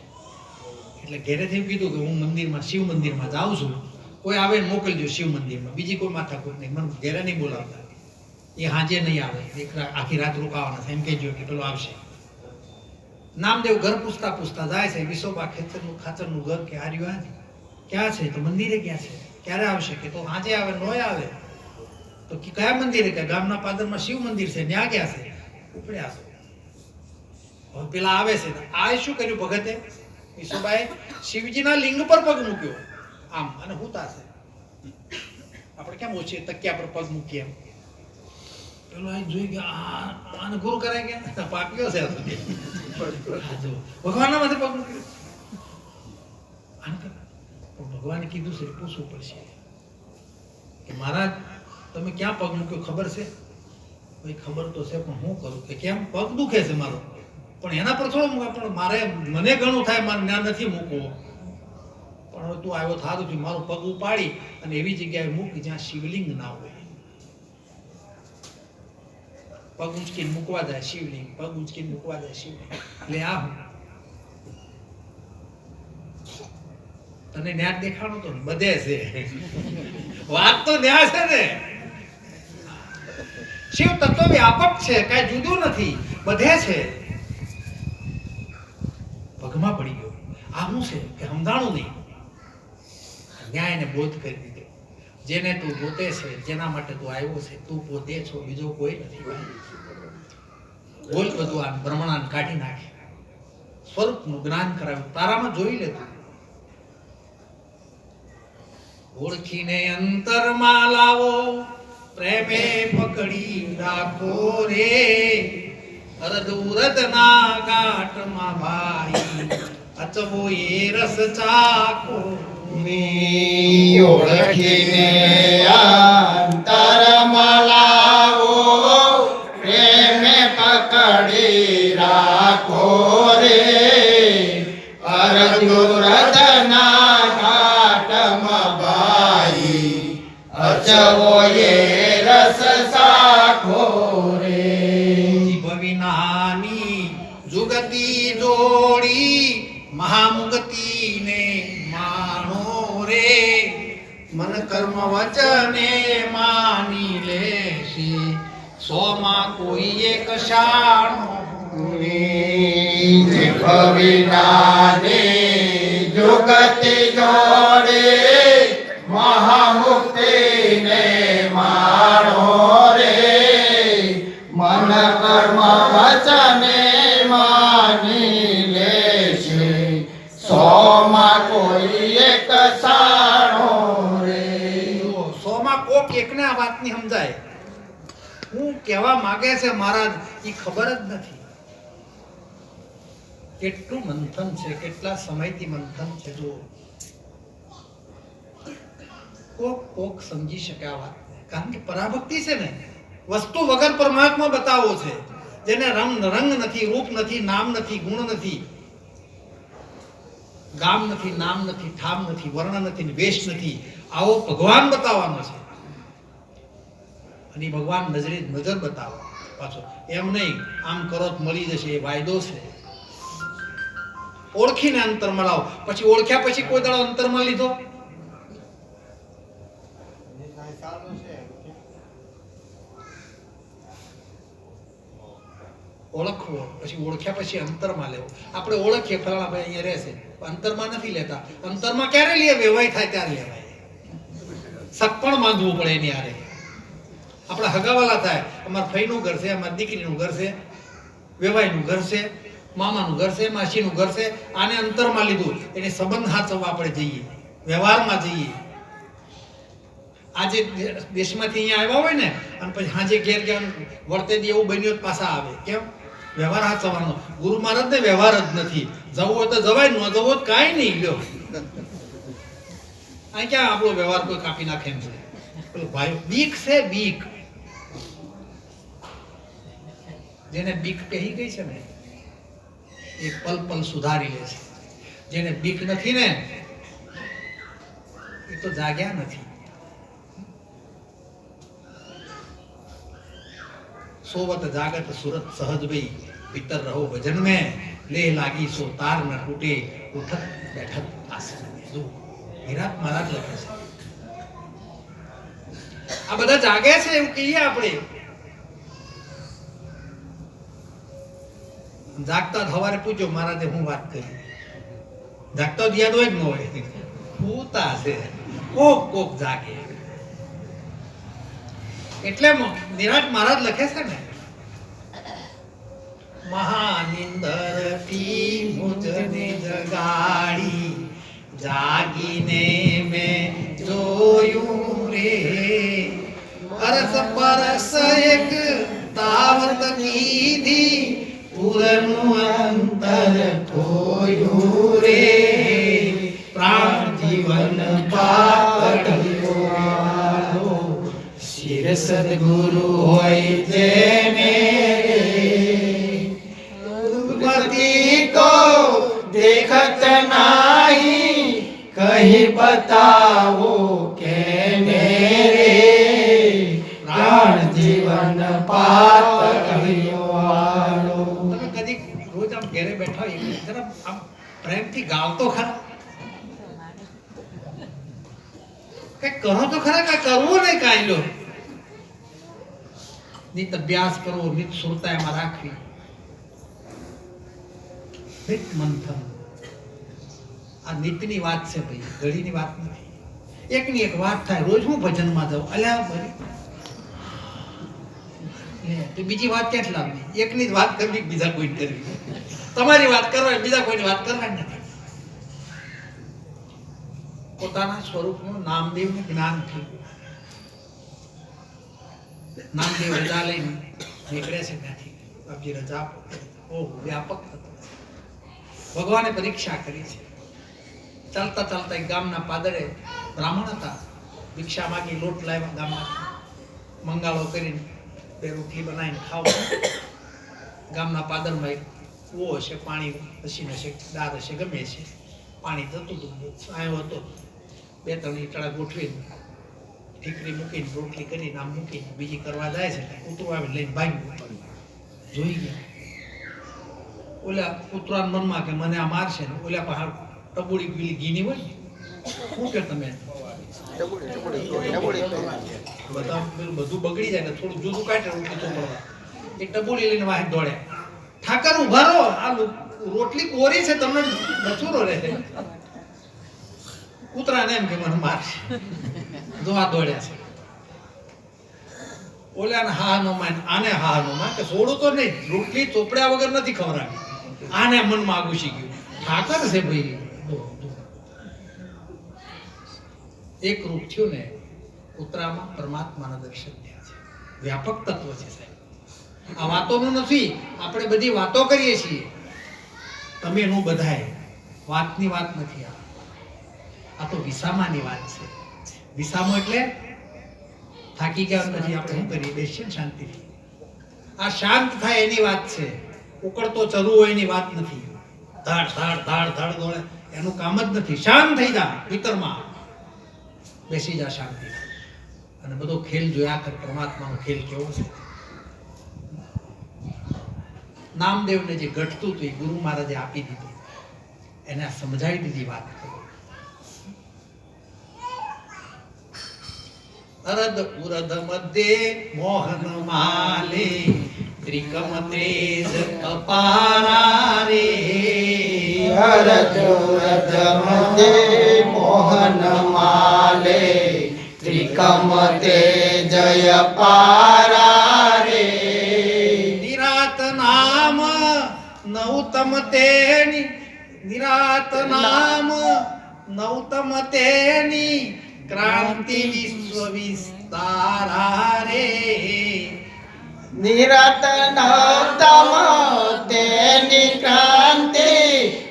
એટલે ઘેરેથી કીધું કે હું મંદિરમાં, શિવ મંદિરમાં જાઉં છું, કોઈ આવે ને મોકલજો શિવ મંદિરમાં, બીજી કોઈ માથાકૂટ નહીં, મને ઘેરે નહીં બોલાવતા, એ હાજે નહીં આવે, આખી રાત રોકાવાના છે, એમ કહેજો કે પેલો આવશે. નામદેવ ઘર પૂછતા પૂછતા જાય છે. વિસોબા ખાચરનું ઘર કે હાર્યું આજ ક્યાં છે? તો મંદિરે ગયા છે. ક્યારે આવશે? કે તો આજે આવે, નોય આવે. તો કયા મંદિરે? કે ગામના પાદરમાં શિવ મંદિર છે, ત્યાં ગયા છે. ઉપડ્યા છે. હવે પેલા આવે છે. આ શું કર્યું ભગતે? વિસોબાએ શિવજીના લિંગ પર પગ મૂક્યો આમ, અને હુતા છે. આપણે કેમ ઓછી તકિયા પર પગ મૂકીએ એમ. પેલો આ જોઈ ગયા, આને ગુરુ કરાય ગયા, પાક્યો છે ભગવાનના માથે પગ મૂક્યો. ભગવાને કીધું છે, પૂછવું પડશે કે મહારાજ તમે ક્યાં પગ મૂક્યો ખબર છે? ભાઈ ખબર તો છે, પણ હું કરું કે કેમ? પગ દુખે છે મારો, પણ એના પર થોડો મૂકે, પણ મારે મને ઘણું થાય, મારે જ્ઞાન નથી મૂકવો. પણ હવે તું આવ્યો થારું છું, મારું પગ ઉપાડી અને એવી જગ્યાએ મૂકી જ્યાં શિવલિંગ ના હોય. પગ ઉંચકીને મૂકવા જાય શિવલિંગ, પગ ઉંચકીને મૂકવા જાય શિવલિંગ. એટલે આ તને ન્યાય દેખાણો તો બધે છે, વાત તો ન્યાય છે ને. શિવ તત્વ વ્યાપક છે, કઈ જુદું નથી, બધે છે. પગમાં પડી ગયો. આ શું છે કે સમજાણું નહીં. ન્યાયને બોધ કરી દીધો. જેને તું પોતે છે, જેના માટે તું આવ્યો છે, તું પોતે છો, બીજો કોઈ નથી. બોલ બધું આ બ્રહ્મણાને કાઢી નાખે, સ્વરૂપનું જ્ઞાન કરાવ્યું, તારામાં જોઈ લે તું. ઓળખીને અંતરમાં લાવો, પ્રેમે પકડી રાખો રે, અરદુરદના કાટમાં ભાઈ, અચવો એ રસ ચાખો. ઓળખીને અંતરમાં લાવો, પ્રેમે પકડી રાખો રે, અરદુરદના ઘાટમાં ભાઈ, અચવો એ રસ ચાખો રે. ભવિનાની જુગતી જોડી, મહામુગતીને માણો રે, મન કર્મ વચને માની લેશે, સોમાં કોઈ એક શાણો રે. ભવિનાને જુગતિ જોડે, મહામુક્તિને માણો રે, મન કર્મ વચને માની લેશે, સોમાં કોઈ એક સાણો રે. સોમાં કોક એકને આ વાતની સમજાય. હું કહેવા માંગે છે મહારાજ એ ખબર જ નથી. કેટલું મંથન છે, કેટલા સમયથી મંથન છે. જો કોક સમજી શકે આ વાત, કારણ કે પરાભક્તિ છે ને, વસ્તુ વગર પરમાત્મા બતાવો છે, જેને રંગ નથી, રૂપ નથી, નામ નથી, ગુણ નથી, ગામ નથી, નામ નથી, ઠામ નથી, વર્ણ નથી, વેશ નથી, આવો ભગવાન બતાવવાનો છે. અને ભગવાન નજર બતાવો પાછો, એમ નહીં આમ કરો તો મળી જશે, એ વાયદો છે. ઓળખીને અંતરમાં લાવો. પછી ઓળખ્યા પછી કોઈ દાડો અંતરમાં લીધો? ઓળખવો, પછી ઓળખ્યા પછી અંતરમાં લેવો. આપણે ઓળખીએ ફલાણા ભાઈ અહીંયા રહેશે, અંતરમાં નથી લેતા. અંતરમાં ક્યારે લઈએ? વેવાય થાય ત્યારે લેવાય. સગપણ માંગવું પડે એની હારે. આપણા હગાવાલા થાય, અમારા ફઈનું ઘર છે, અમારી દીકરીનું ઘર છે, વેવાઈનું ઘર છે, મામાનું ઘર છે, માસીનું ઘર છે. આને અંતરમાં લીધું, એને સંબંધ હાચવવા આપણે જઈએ, વ્યવહારમાં જઈએ. આજે દેશમાંથી અહીંયા આવ્યા હોય ને અને પછી હાજે ઘેર ગયા વર્તે એવું બન્યું પાછા આવે. કેમ? વ્યવહાર હાચવવાનો. ગુરુ મહારાજ ને વ્યવહાર જ નથી. જવું હોય તો જવાય, ન જવું હોય તો કાંઈ નહીં. લ્યો આ ક્યાં આપણો વ્યવહાર કોઈ કાપી નાખે એમ છે. ભાઈ બીક છે, બીક. જેને બીક કહી ગઈ છે ને એ પલ પલ સુધારી લે છે. જેને બીક નથી ને એ તો જાગ્યા નથી. सोवत जागत सुरत सहज भई भीतर रहो भजन में ले लागी सो तार न टूटे उठत बैठत आसन में. જો વિરાટ મહારાજ લખે છે આ બધા જાગે છે એવું કહીએ આપણે. જાગતા સવારે પૂછો મહારાજે હું વાત કરી. જાગતા યાદ હોય કે ન હોય? પૂતા છે, કોક કોક જાગે. એટલે નિરાટ મહારાજ લખે છે ને મહાનિંદર થી મુજને જગાડી જાગીને મેં જોયું રે અરસ પરસ એક તાવત કીધી પૂરનું અંતર ખોયું રે પ્રાણ જીવન પાકડ્યો શિર સદગુરુ હોય જેને ગતિ તો દેખત નહીં કહી બતાવો કેને રે પ્રાણ જીવન પાત કહ્યો વાળો. તમે કદી રોજ આમ ઘરે બેઠા હોય જરા આમ પ્રેમથી ગાવ તો ખરા. કઈ કરો તો ખરા, કઈ કરવું નહીં. કાંઈ લો નિત અભ્યાસ કરવો, નિત સુરતા એમાં રાખવી, નિત મંથન. આ નિતની વાત છે ભાઈ, ઘડીની વાત નથી. એકની એક વાત થાય. રોજ હું ભજનમાં જાઉં, અલ્યા ભરી તો બીજી વાત ક્યાંથી લાવવી? એકની જ વાત કરવી, બીજા કોઈ કરવી. તમારી વાત કરવા, બીજા કોઈની વાત કરવાની નથી. પોતાના સ્વરૂપનું નામદેવનું જ્ઞાન થયું. નામદેવ રજા લઈને નીકળે છે ત્યાંથી. બાપજી રજા આપો. ઓહ, વ્યાપક હતો. ભગવાને પરીક્ષા કરી છે. ચાલતા ચાલતા એક ગામના પાદરે બ્રાહ્મણ હતા. ભિક્ષા માંગી લોટ લાવ્યા ગામમાંથી. મંગાળો કરીને બે રોટલી બનાવીને ખાવા. ગામના પાદરમાં એક કૂવો હશે, પાણી હસીને હશે, દાદ હશે, ગમે છે. પાણી થતું હતું, આવ્યો હતો. બે ત્રણ ઈટડા ગોઠવીને ઠીકરી મૂકીને રોટલી કરીને આમ મૂકીને બીજી કરવા જાય છે. કૂતરું આવી લઈને ભાગ્યું. જોઈ ગયા. ઓલા કૂતરાના મનમાં કે મને આ મારશે ને ઓલા પહાડ ટબુડી પીલી ઘીની હોય ને શું કે તમે બધા બધું બગડી જાય ને થોડું જુદું કાઢે રોટલી ચોપડવા. એ ટબુડી લઈને વાહે દોડ્યા. ઠાકર ઉભા રહો, આ રોટલી કોરી છે, તમને બચુરો રહે. કૂતરાને એમ કે મને મારશે. જો આ દોડ્યા છે. ઓલાને હા નો માન, આને હા નો માન કે છોડું તો નહીં, રોટલી ચોપડ્યા વગર નથી ખવડાવી. આને મનમાં ઘૂસી ગયું. ઠાકર છે ભાઈ. એક રૂપ થયું ને કૂતરામાં પરમાત્માના દર્શન થયા છે. વ્યાપક તત્વ છે સાહેબ. આ વાતોનું નથી. આપણે બધી વાતો કરીએ છીએ, તમે નું બધાય. વાતની વાત નથી. આ તો વિસામાની વાત છે. વિસામો એટલે થાકી ગયા નથી. આપણે શું કરીએ? બેસીએ ને શાંતિથી. આ શાંત થાય એની વાત છે. ઉકળતો ચરુ હોય એની વાત નથી. ધાડ ધાડ ધાડ ધાડ દોડે એનું કામ જ નથી. શાંત થઈ જા, ભીતરમાં બેસી જા શાંતિ. અને બધો ખેલ જોયા કર. પરમાત્માનો ખેલ કેવો છે. નામદેવને જે ઘટતું હતું એ ગુરુ મહારાજે આપી દીધું. એને સમજાવી દીધી વાત. અરદ ઉરદ મધ્યે મોહન માલે ત્રિકમ તેજ અપારા રે હરજોરધમતે મોહન માલે ત્રિકમ તે જય પારા રે નિરાત નામ નૌતમ તેની નિરાત નામ નૌતમ તેની ક્રાંતિ વિશ્વ વિસ્તારા રે નિરત નવતમ તેની ક્રાંતિ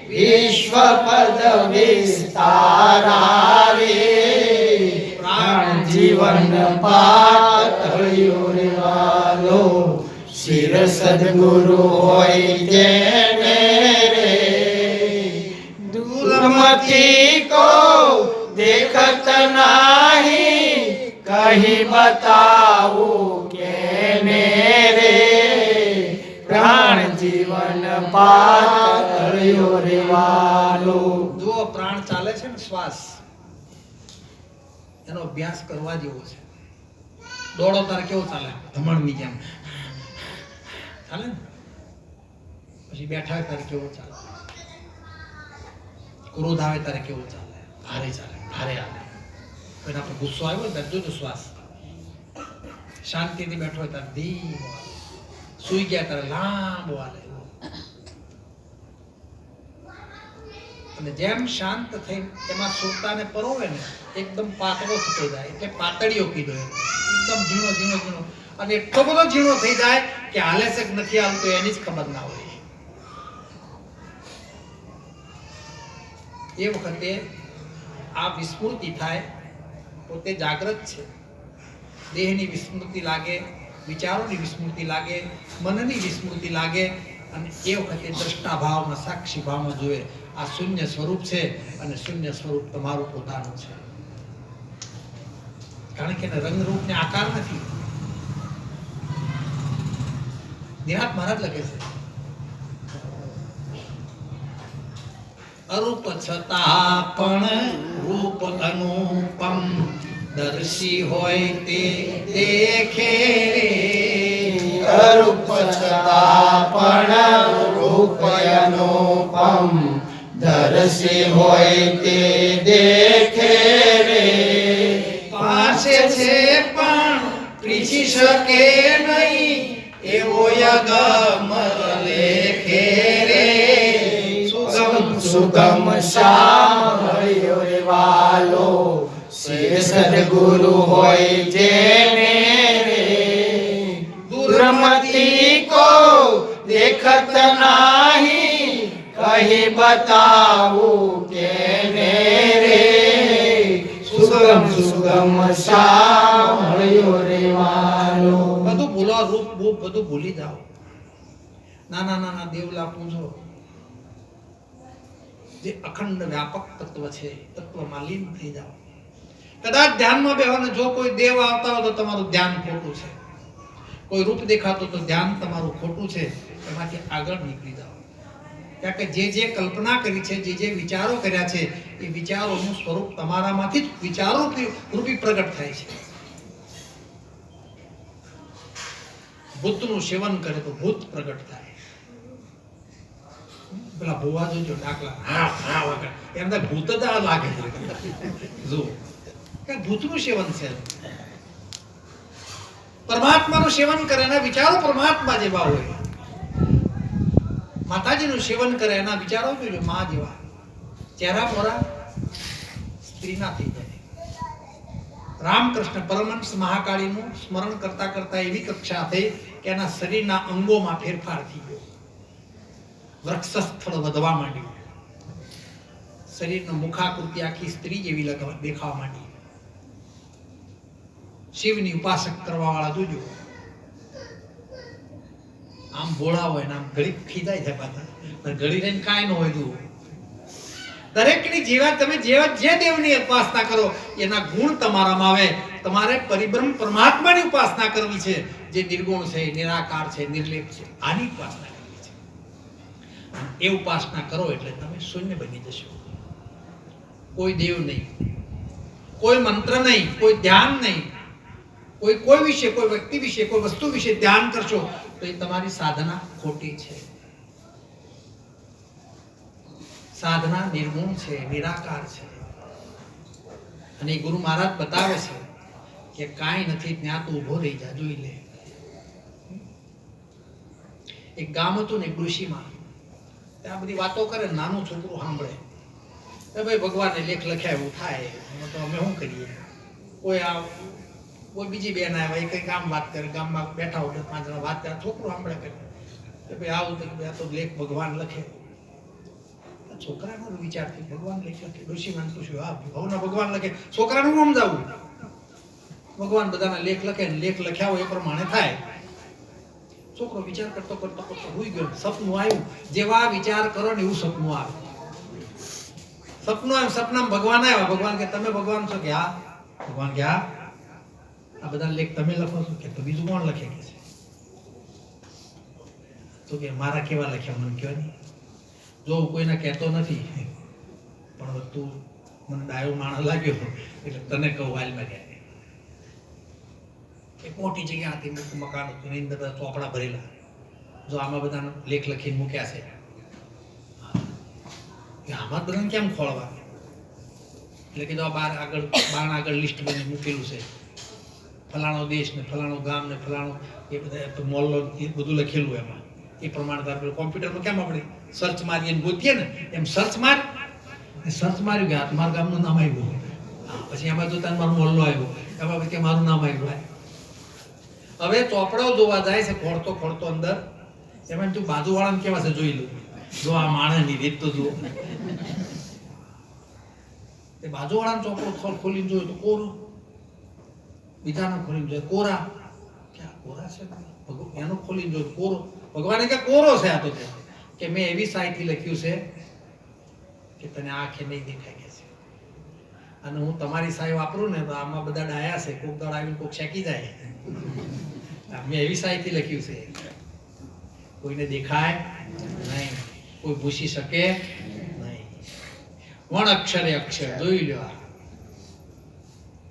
વિશ્વ પદ વિસ્તારા રે પ્રાણ જીવન પાતળિયો રે વાલો શિર સદગુરુ હોય જેને રે દૂરમથી કો દેખત નાહી કહી બતાવું કેને રે પ્રાણ જીવન પાતળિયો રે વાલો જો પ્રાણ ચાલે છે ને શ્વાસ એનો અભ્યાસ કરવા જેવો છે દોડો તારે કેવો ચાલે ધમણની જેમ ચાલે ને પછી બેઠા તારે કેવો ચાલે ક્રોધ આવે તારે કેવો ચાલે ભારે આવે એના પર ગુસ્સો આવ્યો ને ત્યારે જોજો શ્વાસ શાંતિથી બેઠો હોય ત્યારે ધીમો હાલે. સૂઈ ગયા ત્યારે લાંબો હાલે અને જેમ શાંત થઈ એમાં સુરતાને પરોવે ને એકદમ પાતળો થઈ જાય એટલે પાતળીઓ કીધો એકદમ ઝીણો ઝીણો ઝીણો અને એટલો બધો ઝીણો થઈ જાય કે હાલે છે કે નથી હાલતો એની જ ખબર ના હોય એ વખતે આ વિસ્મૃતિ થાય પોતે જાગ્રત છે દેહની વિસ્મૃતિ લાગે વિચારોની વિસ્મૃતિ લાગે મનની વિસ્મૃતિ લાગે અને એ વખતે દ્રષ્ટા ભાવમાં સાક્ષી ભાવમાં જોવે આ શૂન્ય સ્વરૂપ છે અને શૂન્ય સ્વરૂપ તમારું પોતાનું છે કારણ કે એને રંગરૂપ ને આકાર નથી નિરાત મહારાજ લખે છે અરૂપ છતાં પણ રૂપ અનુપમ દર્શી હોય તે દેખે રે અરૂપ છતાં પણ રૂપ અનુપમ દર્શી હોય તે દેખે રે પાસે છે પણ ત્રીજી શકે નહીં એવો યગમ લેખે રે સુગમ શ્યામ હરિયો રે વાલો શિર સદગુરુ હોય જેને રે દુર્મતી કો દેખત નાહી કહી બતાવું કેને રે સુગમ શ્યામ હરિયો રે વાલો બધું ભૂલો રૂપ બધું ભૂલી જાઓ નાના દેવલા પૂજો જે અખંડ વ્યાપક તત્વ છે તત્વમાં લીન થઈ જાઓ કદાચ ધ્યાનમાં બેહવાનો જો કોઈ દેવ આવતા હોય તો તમારું ધ્યાન ખોટું છે કોઈ રૂપ દેખાતું તો ધ્યાન તમારું ખોટું છે એમાંથી આગળ નીકળી જાઓ કારણ કે જે કલ્પના કરી છે જે વિચારો કર્યા છે એ વિચારોનું સ્વરૂપ તમારામાંથી જ વિચારો રૂપી પ્રગટ થાય છે ભૂતનું સેવન કરે તો ભૂત પ્રગટ થાય પેલા ભુવા જોજો ડાકલા હા વગર એમ તો ભૂત જ આ લાગે છે જો કે ભૂતનું સેવન છે પરમાત્માનું સેવન કરે એના વિચારો પરમાત્મા જેવા હોય માતાજીનું સેવન કરે એના વિચારો જોજો માં જેવા ચહેરા મોરા સ્ત્રીના થઈ જાય રામકૃષ્ણ પરમહંસ મહાકાળીનું સ્મરણ કરતા કરતા એવી કક્ષા થઈ કે એના શરીરના અંગોમાં ફેરફાર થઈ ગયો વૃક્ષ સ્થળ વધવા માંડ્યું શરીરનો મુખાકૃતિ આખી સ્ત્રી જેવી દેખાવા માંડી શિવની ઉપાસક કરવા વાળા જોજો આમ ભોળા હોય ને આમ ઘડી ખીજાય છે પાછા ઘડી રહીને કાંઈ ન હોય દું દરેકની જેવા તમે જે દેવની ઉપાસના કરો એના ગુણ તમારામાં આવે તમારે પરિબ્રહ્મ પરમાત્માની ઉપાસના કરવી છે જે નિર્ગુણ છે નિરાકાર છે નિર્લેપ છે આની ઉપાસના કરવી છે એ ઉપાસના કરો એટલે તમે શૂન્ય બની જશો કોઈ દેવ નહીં કોઈ મંત્ર નહીં કોઈ ધ્યાન નહીં કોઈ વિશે કોઈ વ્યક્તિ વિશે કોઈ વસ્તુ વિશે ધ્યાન કરશો તો એ તમારી સાધના ખોટી છે. સાધના નિર્ગુણ છે, નિરાકાર છે. અને એ ગુરુ મહારાજ બતાવે છે કે કાંઈ નથી ત્યાં તું ઊભો રહી જા, જોઈ લે. એક ગામ હતું ને એક ડોશીમાં, ત્યાં બધી વાતો કરે, નાનું છોકરું સાંભળે. ભાઈ ભગવાને લેખ લખ્યા એવું થાય, તો અમે શું કરીએ? કોઈ બીજી બેન આવ્યા, એ કઈ ગામ વાત કરે, ગામમાં બેઠા હોય 5 જણા વાત કરે, છોકરું સાંભળે કે ભાઈ આવું તો લેખ ભગવાન લખે. છોકરાનો વિચારથી ભગવાન લેખ લખે. ડોશીમાને પૂછ્યું, હા ભવના ભગવાન લખે, છોકરાનું હું સમજાવું? ભગવાન બધાના લેખ લખે, લેખ લખ્યા હોય એ પ્રમાણે થાય. છોકરો વિચાર કરતો કરતો કરતો હોઈ ગયો. સપનું આવ્યું, જેવા વિચાર કરો ને એવું સપનું આવે. સપનું આવ્યું, સપનામાં ભગવાન આવ્યા. ભગવાન કે તમે ભગવાન છો? કે હા. ભગવાન કે હા, આ બધા લેખ તમે લખો છો? કે તો બીજું કોણ લખે? કે છે તો કે મારા કેવા લખ્યા મને કયો નહીં. જો હું કોઈને કહેતો નથી, પણ તું મને ડાયો માણસ લાગ્યો એટલે તને કહું. વાલમાં ગયા એક મોટી જગ્યા હતી, મોટું મકાન હતું, એની અંદર બધા ચોપડા ભરેલા. જો આમાં બધાનો લેખ લખીને મૂક્યા છે, આમાં બધાને કેમ ખોળવા? એટલે કીધું આ બાણ આગળ લિસ્ટ બની મૂકેલું છે, ફલાણો દેશ ને ફલાણો ગામ ને ફલાણો એ બધા મોલ્લો એ બધું લખેલું એમાં. એ પ્રમાણે તારે કોમ્પ્યુટરમાં કેમ આપણે સર્ચ મારીએ ગોતીએ ને, એમ સર્ચ માર્યું ગયા મારા ગામનું નામ આવ્યું. પછી એમાં જોતા મારો મોલ્લો આવ્યો, એમાં પછી મારું નામ આવ્યું. હવે ચોપડો જોવા જાય છે, ખોડતો ખોડતો અંદર. એમાં તું બાજુવાળાને કેવા છે જોઈ લો. જો આ માણસની રીત તો જુઓ. તે બાજુવાળાનો ચોપડો ખોલીને જોયું તો કોરું, બીજાનો ખોલીને જોયું કોરા. ક્યાં કોરા છે? એનો ખોલીને જોયું કોરો. ભગવાને કે કોરો છે આ તો, કે મેં એવી સાઈથી લખ્યું છે કે તને આંખે નહીં દેખાય કે છે. અને હું તમારી સાઈ વાપરું ને તો આમાં બધા ડાયા છે, કોક દળ આવીને કોક શેકી જાય. મેં એવી સાઈથી લખ્યું છે, કોઈને દેખાય નહીં, કોઈ ભૂસી શકે નહીં. વણ અક્ષરે અક્ષર જોઈ લો.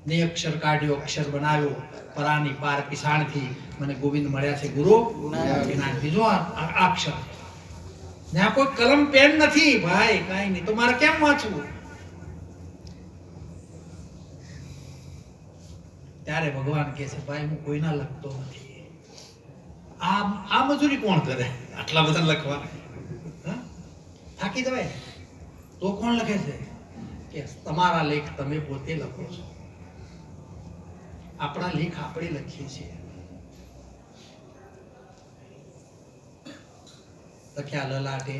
ને અક્ષર કાઢ્યો, અક્ષર બનાવ્યો, પરાની પાર પિસાણથી મને ગોવિંદ મળ્યા છે ગુરુ જ્ઞાનથી. જો આ અક્ષર, ત્યાં કોઈ કલમ પેન નથી ભાઈ, કાંઈ નહીં, તો મારે કેમ વાંચવું? ત્યારે ભગવાન કહે છે ભાઈ હું કોઈના લખતો નથી. આ મજૂરી કોણ કરે આટલા બધા લખવા? થાકી જવાય. તો કોણ લખે છે? કે તમારા લેખ તમે પોતે લખો છો. આપણા લેખ આપણે લખીએ છીએ. લખ્યા લલાટે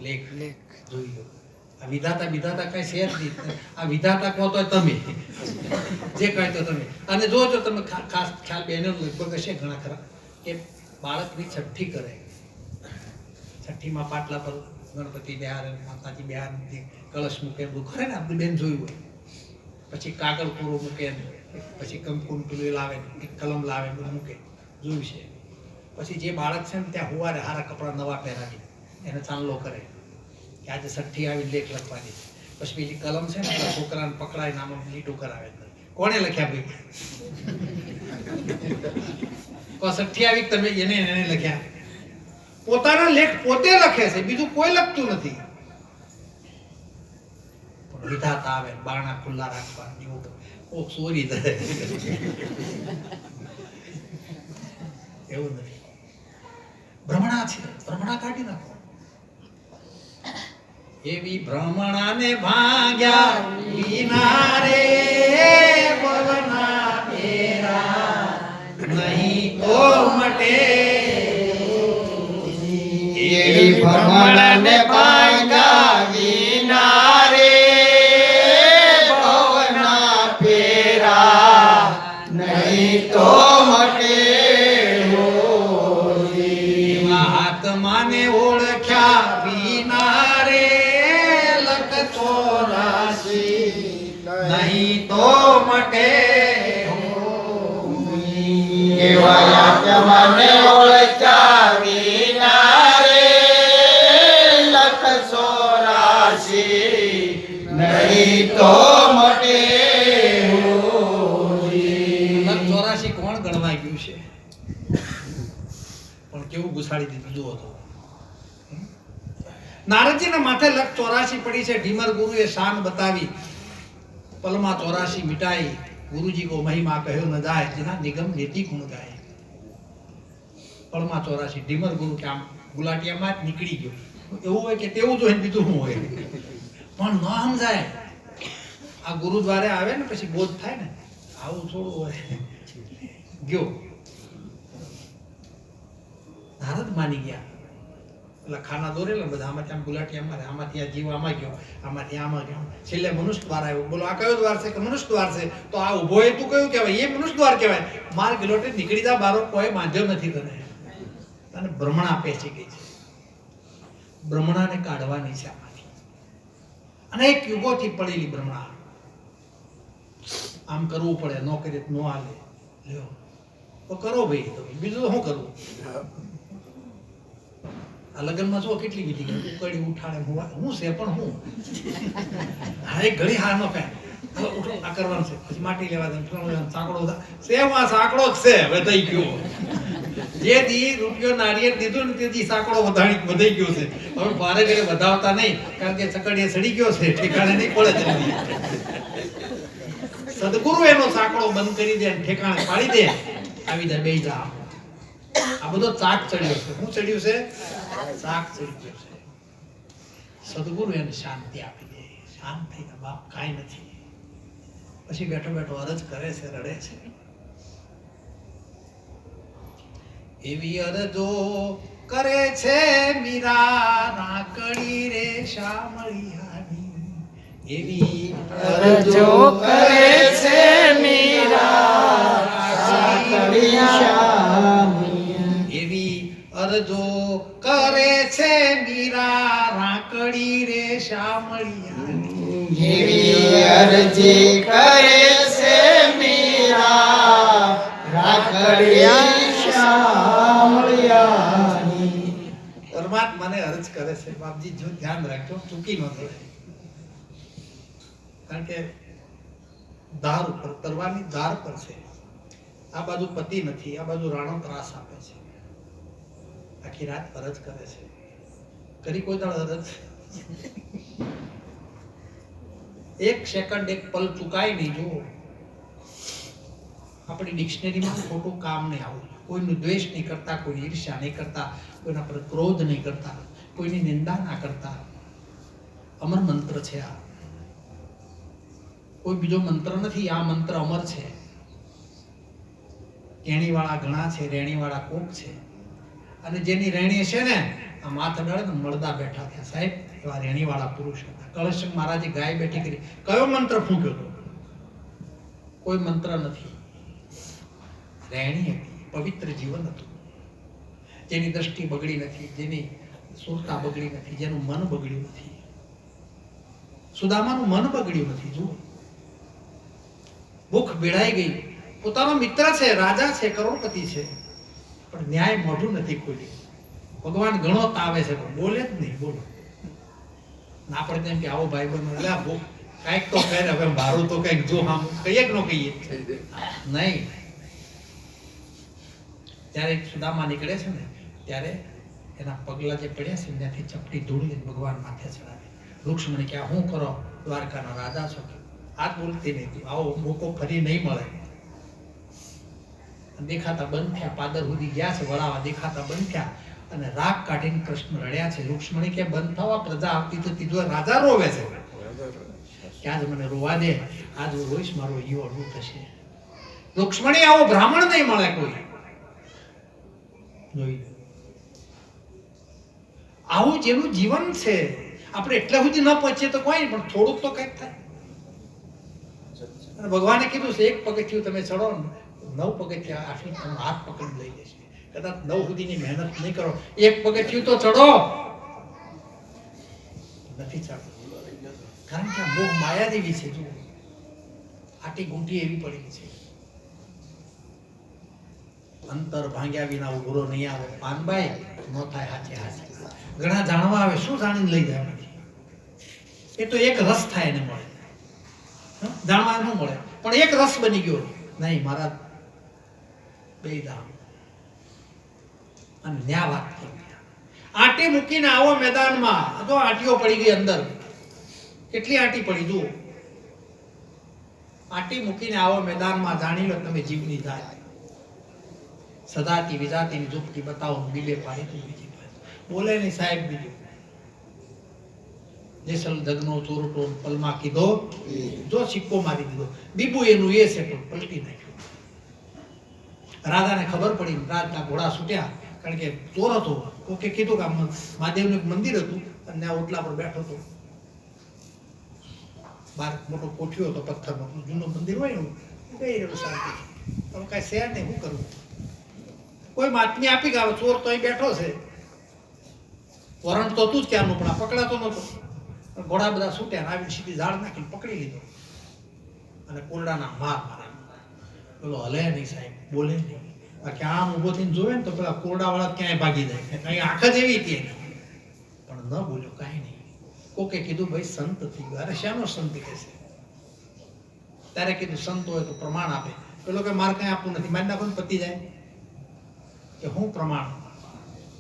લેખ જોઈ લો. આ વિધાતા કઈ છે જ નહીં. આ વિધાતા કહો તો તમે, જે કહે તો તમે. અને જો તમે ખાસ ખ્યાલ બેનો લગભગ હશે ઘણા ખરા, કે બાળકની છઠ્ઠી કરે, છઠ્ઠીમાં પાટલા પર ગણપતિ બિહાર, માતાજી બિહાર, કળશ મૂકે, બધું ખરે ને આપણી બેન જોયું હોય. પછી કાગળ પૂરો મૂકે, પછી કંકુન પેલું લાવે, કલમ લાવે, બધું મૂકે, જોયું છે. પછી જે બાળક છે ને ત્યાં હુવારે હારા કપડા નવા પહેરાવી એને ચાંદલો કરે કે આજે છઠ્ઠી આવી લેખ લખવાની. પછી બીજી કલમ છે ને છોકરાને પકડાય નામ લીટું કરાવે. કોણે લખ્યા ભાઈ? છઠ્ઠી આવી તમે એને લખ્યા. પોતાના લેખ પોતે લખે છે, બીજું કોઈ લખતું નથી. વિધાતા આવે, બારણા ખુલ્લા રાખવા, કોક ચોરી થાય એવું નથી. ભ્રમણા છે, ભ્રમણા કાઢી નાખો. એવી ભ્રમણાને ભાગ્યા વિના રે પવના ફેરા નહીં તો મટે. એવી ભ્રમણાને ભાગ્યા વિના રે પવના ફેરા નહીં તો મટે. આત્માને ઓળખ્યા વિના રે લખ 84 નહીં તો મટે. એવા આત્માને ઓળખ્યા વિના રે લખ 84 નહીં તો મટે. લખ 84 કોણ ગણવા ગયું છે? નારદજીના માથે લખ 84 પડી છે. ઢીમર ગુરુએ શાન બતાવી, પલમાં 84 મિટાઈ. ગુરુજી કો મહિમા કહ્યો ન જાય, જેના નિગમ નીતિ ગુણ ગાય. પલમાં 84 ઢીમર ગુરુ કે આમ ગુલાટિયામાં જ નીકળી ગયો. એવું હોય કે તેવું જોઈને બીજું શું હોય, પણ ન સમજાય. આ ગુરુદ્વારે આવે ને પછી બોધ થાય ને, આવું થોડું હોય. ગયો નારદ માની ગયા. એટલે ખાના દોરેલા બધા, આમાંથી આમ ગુલાટિયા મારે, આમાંથી આ જીવ આમાં ગયો, આમાંથી આમાં ગયો. છેલ્લે મનુષ્ય દ્વાર આવ્યો. બોલો આ કયો દ્વાર છે? કે મનુષ્ય દ્વાર છે. તો આ ઉભો એ તું કયું કહેવાય? એ મનુષ્ય દ્વાર કહેવાય. માર ગિલોટે નીકળી જા બારો, કોઈ બાંધ્યો નથી તને. તને ભ્રમણા પેચી ગઈ છે. ભ્રમણાને કાઢવાની છે આમાંથી. અનેક યુગોથી પડેલી ભ્રમણા. આમ કરવું પડે, ન કરીએ તો ન હાલે. લ્યો તો કરો ભાઈ, તો બીજું તો શું કરવું? આ લગ્નમાં જો કેટલી વિધિ કરી, ઉકળી ઉઠાડે, હું છે પણ હું હા એક ઘડી હાર નો કાંઈ. હવે ઉઠો, આ કરવાનું છે, પછી માટી લેવા દે, સાંકડો સેવ, આ સાંકડો જ છે. હવે થઈ ગયો જે દી રૂપિયો નારિયેળ દીધું ને તે દી સાંકડો વધાઈ ગયો છે. હવે ભારે ઘરે વધાવતા નહીં, કારણ કે ચકડીએ સડી ગયો છે, ઠેકાણે નહીં પડે જલ્દી. સદગુરુ એનો સાંકડો બંધ કરી દે, ઠેકાણે પાડી દે, આવી જાય, બેહી જા. આ બધો ચાક ચડ્યો છે. શું ચડ્યું છે? ચાક ચડી ગયો છે. સદગુરુ એને શાંતિ આપી દે. શાંત થઈને બાપ કાંઈ નથી. પછી બેઠો બેઠો અરજ કરે છે, રડે છે. એવી અરજો કરે છે મીરા, રાકડી રે શામળિયાની. એવી અરજો કરે છે મીરા, રાકડી શામળિયાની. એવી અરજો કરે છે મીરા, રાકડી રે શામળિયાની. એવી અરજી કરે છે મીરા, રાકડી શામળિયાની. પરમાત્માને અરજ કરે છે. બાપજી જો ધ્યાન રાખજો, ચૂકી ન થાય. કારણ કે ધાર ઉપર, તરવાની ધાર પર છે. આ બાજુ પતિ નથી, આ બાજુ રાણો ત્રાસ આપે છે. આખી રાત અરજ કરે છે. કરી કોઈ દાડ અરજ? એક સેકન્ડ, એક પલ ચૂકાય નહીં. જુઓ, આપણી ડિક્શનરીમાં ખોટું કામ નહીં આવું. કોઈનું દ્વેષ નહીં કરતા, કોઈની ઈર્ષ્યા નહીં કરતા, કોઈના પર ક્રોધ નહીં કરતા, કોઈની નિંદા ના કરતા. અમર મંત્ર છે આ. કોઈ બીજો મંત્ર નથી. આ મંત્ર અમર છે. કેણીવાળા ઘણા છે, રેણીવાળા કોક છે. અને જેની રેણી છે ને, આ માથ અડાડે ને મળદા બેઠા થયા. સાહેબ એવા રેણીવાળા પુરુષ હતા. કળશ મહારાજે ગાય બેઠી કરી. કયો મંત્ર ફૂંક્યો હતો? કોઈ મંત્ર નથી. રેણી હતી, પવિત્ર જીવન હતું. જેની દ્રષ્ટિ બગડી નથી, જેની સુરતા બગડી નથી, જેનું મન બગડ્યું નથી. સુદામાનું મન બગડ્યું નથી. જુઓ, ભૂખ બેડાઈ ગઈ. પોતાનો મિત્ર છે, રાજા છે, કરોડપતિ છે, પણ ન્યાય મોઢું નથી ખોલ્યું. ભગવાન ઘણો તાવે છે, પણ બોલે જ નહીં. બોલો ના પડે તેમ કે આવો ભાઈ બનો, એટલે ભૂખ કાંઈક તો કહે. હવે મારું તો કંઈક જો આમ કહીએ કે ન કહીએ નહીં. ત્યારે સુદામા નીકળે છે ને, ત્યારે એના પગલા જે પડ્યા છે ત્યાંથી ચપટી ધૂળ લઈને ભગવાન માથે ચડાવે. રૂક્ષ્મણી કે આ શું કરો? દ્વારકાના રાજા છો. આ બોલતી નહીં. આવો મોકો ફરી નહીં મળે. દેખાતા બંધ થયા. પાદર સુધી ગયા છે, વળાવા દેખાતા બંધ થયા. અને રાગ કાઢીને કૃષ્ણ રડ્યા છે. રૂક્ષ્મણી કે બંધ થવા, પ્રજા આવતી જતી જો રાજા રોવે છે કે આજ મને રોવા દે, આજ હું રોઈશ, મારો ઈયો અડવું થશે. રૂક્ષ્મણી આવો બ્રાહ્મણ નહીં મળે કોઈ. જોઈ, આવું જેનું જીવન છે. આપણે એટલા સુધી ન પહોંચીએ તો કોઈ નહીં, પણ થોડુંક તો કંઈક થાય. અને ભગવાને કીધું છે, એક પગથિયું તમે ચડો ને, 9 પગથિયા આટલી તમે હાથ પકડી લઈ જશે. કદાચ 9 સુધીની મહેનત નહીં કરો, એક પગથિયું તો ચડો. નથી ચડતું, કારણ કે આ મોહ માયા જેવી છે. જુઓ, આટી ગૂંટી એવી પડી છે. અંતર ભાંગ્યા વિના ઉભરો નહીં આવે. પાનબાઈ ન થાય હાચે હાચે. ઘણા જાણવા આવે, શું જાણીને લઈ જાય? એ તો એક રસ થાય એને મળે, જાણવા ન મળે, પણ એક રસ બની ગયો. નહીં મારા બે ધામ અને ન્યા વાત કરી. આંટી મૂકીને આવો મેદાનમાં. તો આંટીઓ પડી ગઈ અંદર. કેટલી આંટી પડી જુઓ. આંટી મૂકીને આવો મેદાનમાં, જાણી લો તમે જીવની જાય. સદાતી વિજાતીની ઝૂંપડી બતાવો, બીલે પાડી તું બીજી પાસે. બોલે નહીં સાહેબ બીજું. જેસલ જગનો ચોરટો પલમાં કીધો, જો સિક્કો મારી દીધો. બીબુ એનું એ છે પણ પલટી નાખ્યું. રાજાને ખબર પડી, રાજના ઘોડા છૂટ્યા, કારણ કે ચોર હતો. કોકે કીધું કે મહાદેવનું એક મંદિર હતું અને આ ઓટલા પર બેઠો હતો. બાર મોટો કોઠિયો હતો પથ્થરનો, જૂનું મંદિર હોય ને, ગઈ રહ્યો શાંતિ. તમે કાંઈ શેર નહીં, શું કરવું? કોઈ માતમી આપી ગાવ, ચોર તો અહીં બેઠો છે. વરણ તો તું જ ક્યારનું, પણ આ પકડાતો નતો. ઘોડા બધા છૂટ્યા, આવીને સીધી ઝાડ નાખીને પકડી લીધો અને કોરડાના માર માર્યા. પેલો હલે નહીં સાહેબ, બોલે નહીં. બાકી આમ ઊભો થઈને જોવે ને તો પેલા કોરડા વાળા ક્યાંય ભાગી જાય. કઈ આંખ જ એવી હતી એની. પણ ન બોલ્યો, કાંઈ નહીં. કોકે કીધું ભાઈ સંત થઈ ગયો. અરે શાનો સંત કે છે? ત્યારે કીધું સંત હોય તો પ્રમાણ આપે. પેલો કે મારે કઈ આપવું નથી, મારી નાખો ને પતી જાય. કે હું પ્રમાણ?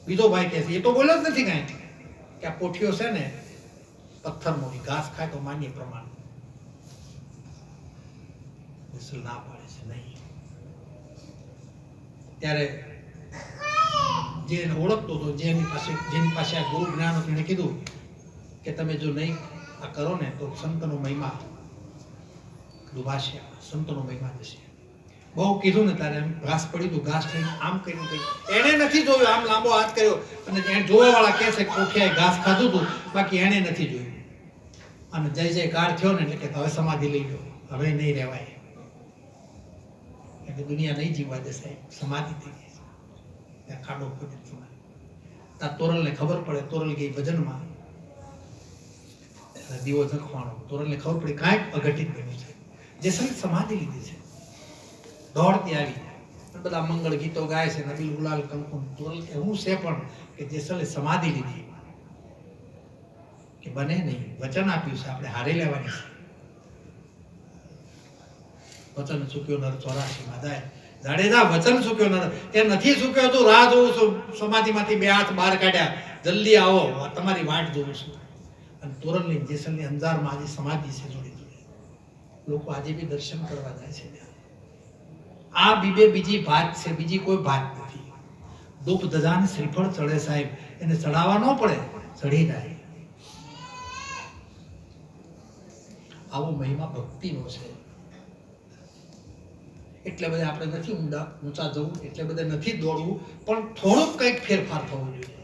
બીજો ભાઈ કે છે, એ તો બોલ્યો જ નથી કાંઈ, કે આ પોઠિયો છે ને પથ્થરનો, ઘાસ ખાય તો માન્ય પ્રમાણ. ના પાડે છે નહીં. ત્યારે જે એને ઓળખતો હતો, જેની પાસે આ ગુરુ જ્ઞાન હતું, એને કીધું કે તમે જો નહીં આ કરો ને તો સંતનો મહિમા ડૂબાશે, સંતનો મહિમા જશે. બહુ કીધું ને ત્યારે એમ ઘાસ પડ્યું હતું, ઘાસ લઈને આમ કર્યું. એને નથી જોયું, આમ લાંબો હાથ કર્યો અને એને જોવા વાળા કહે છે કોઠિયાએ ઘાસ ખાધું હતું, બાકી એને નથી જોયું. અને જય જયકાર થયો ને એટલે કે હવે સમાધિ લઈ લો, હવે નહીં રહેવાય. એટલે દુનિયા નહીં જીવવા દે સાહેબ, સમાધિ થઈ ગઈ. ત્યાં ખાડો ખોદી સમાધિ. ત્યાં તોરલને ખબર પડે, તોરલ ગઈ ભજનમાં, દીવો ઝંખવાનો. તોરલને ખબર પડી કાંઈક અઘટિત બન્યું છે, જેસલ સમાધિ લીધી છે. દોડતી આવી, બધા મંગળ ગીતો ગાય છે, નબીલ ગુલાલ કંકુમ. તોરલ કે હું છે પણ કે જેસલે સમાધિ લીધી, કે બને નહીં. વચન આપ્યું છે, આપણે હારી લેવાની છે. વચન ચૂક્યો નર 84 માં જાય. જાડેજા વચન ચૂક્યો નર, તે નથી ચૂક્યો તું. રાહ જોઉં છું, સમાધિમાંથી 2 હાથ બહાર કાઢ્યા, જલ્દી આવો, તમારી વાટ જોઉં છું. અને તોરલની જેસલની અંજારમાં આજે સમાધિ છે જોડે જોડે. લોકો આજે બી દર્શન કરવા જાય છે. આ બીજી ભાત છે, બીજી કોઈ ભાત નથી. ધૂપ ધજાને શ્રીફળ ચડે સાહેબ, એને ચડાવવા ન પડે, ચડી જાય. આવો મહિમા ભક્તિનો છે. એટલે બધે આપણે નથી ઊંચા જવું, એટલે બધે નથી દોડવું, પણ થોડુંક કંઈક ફેરફાર થવો જોઈએ.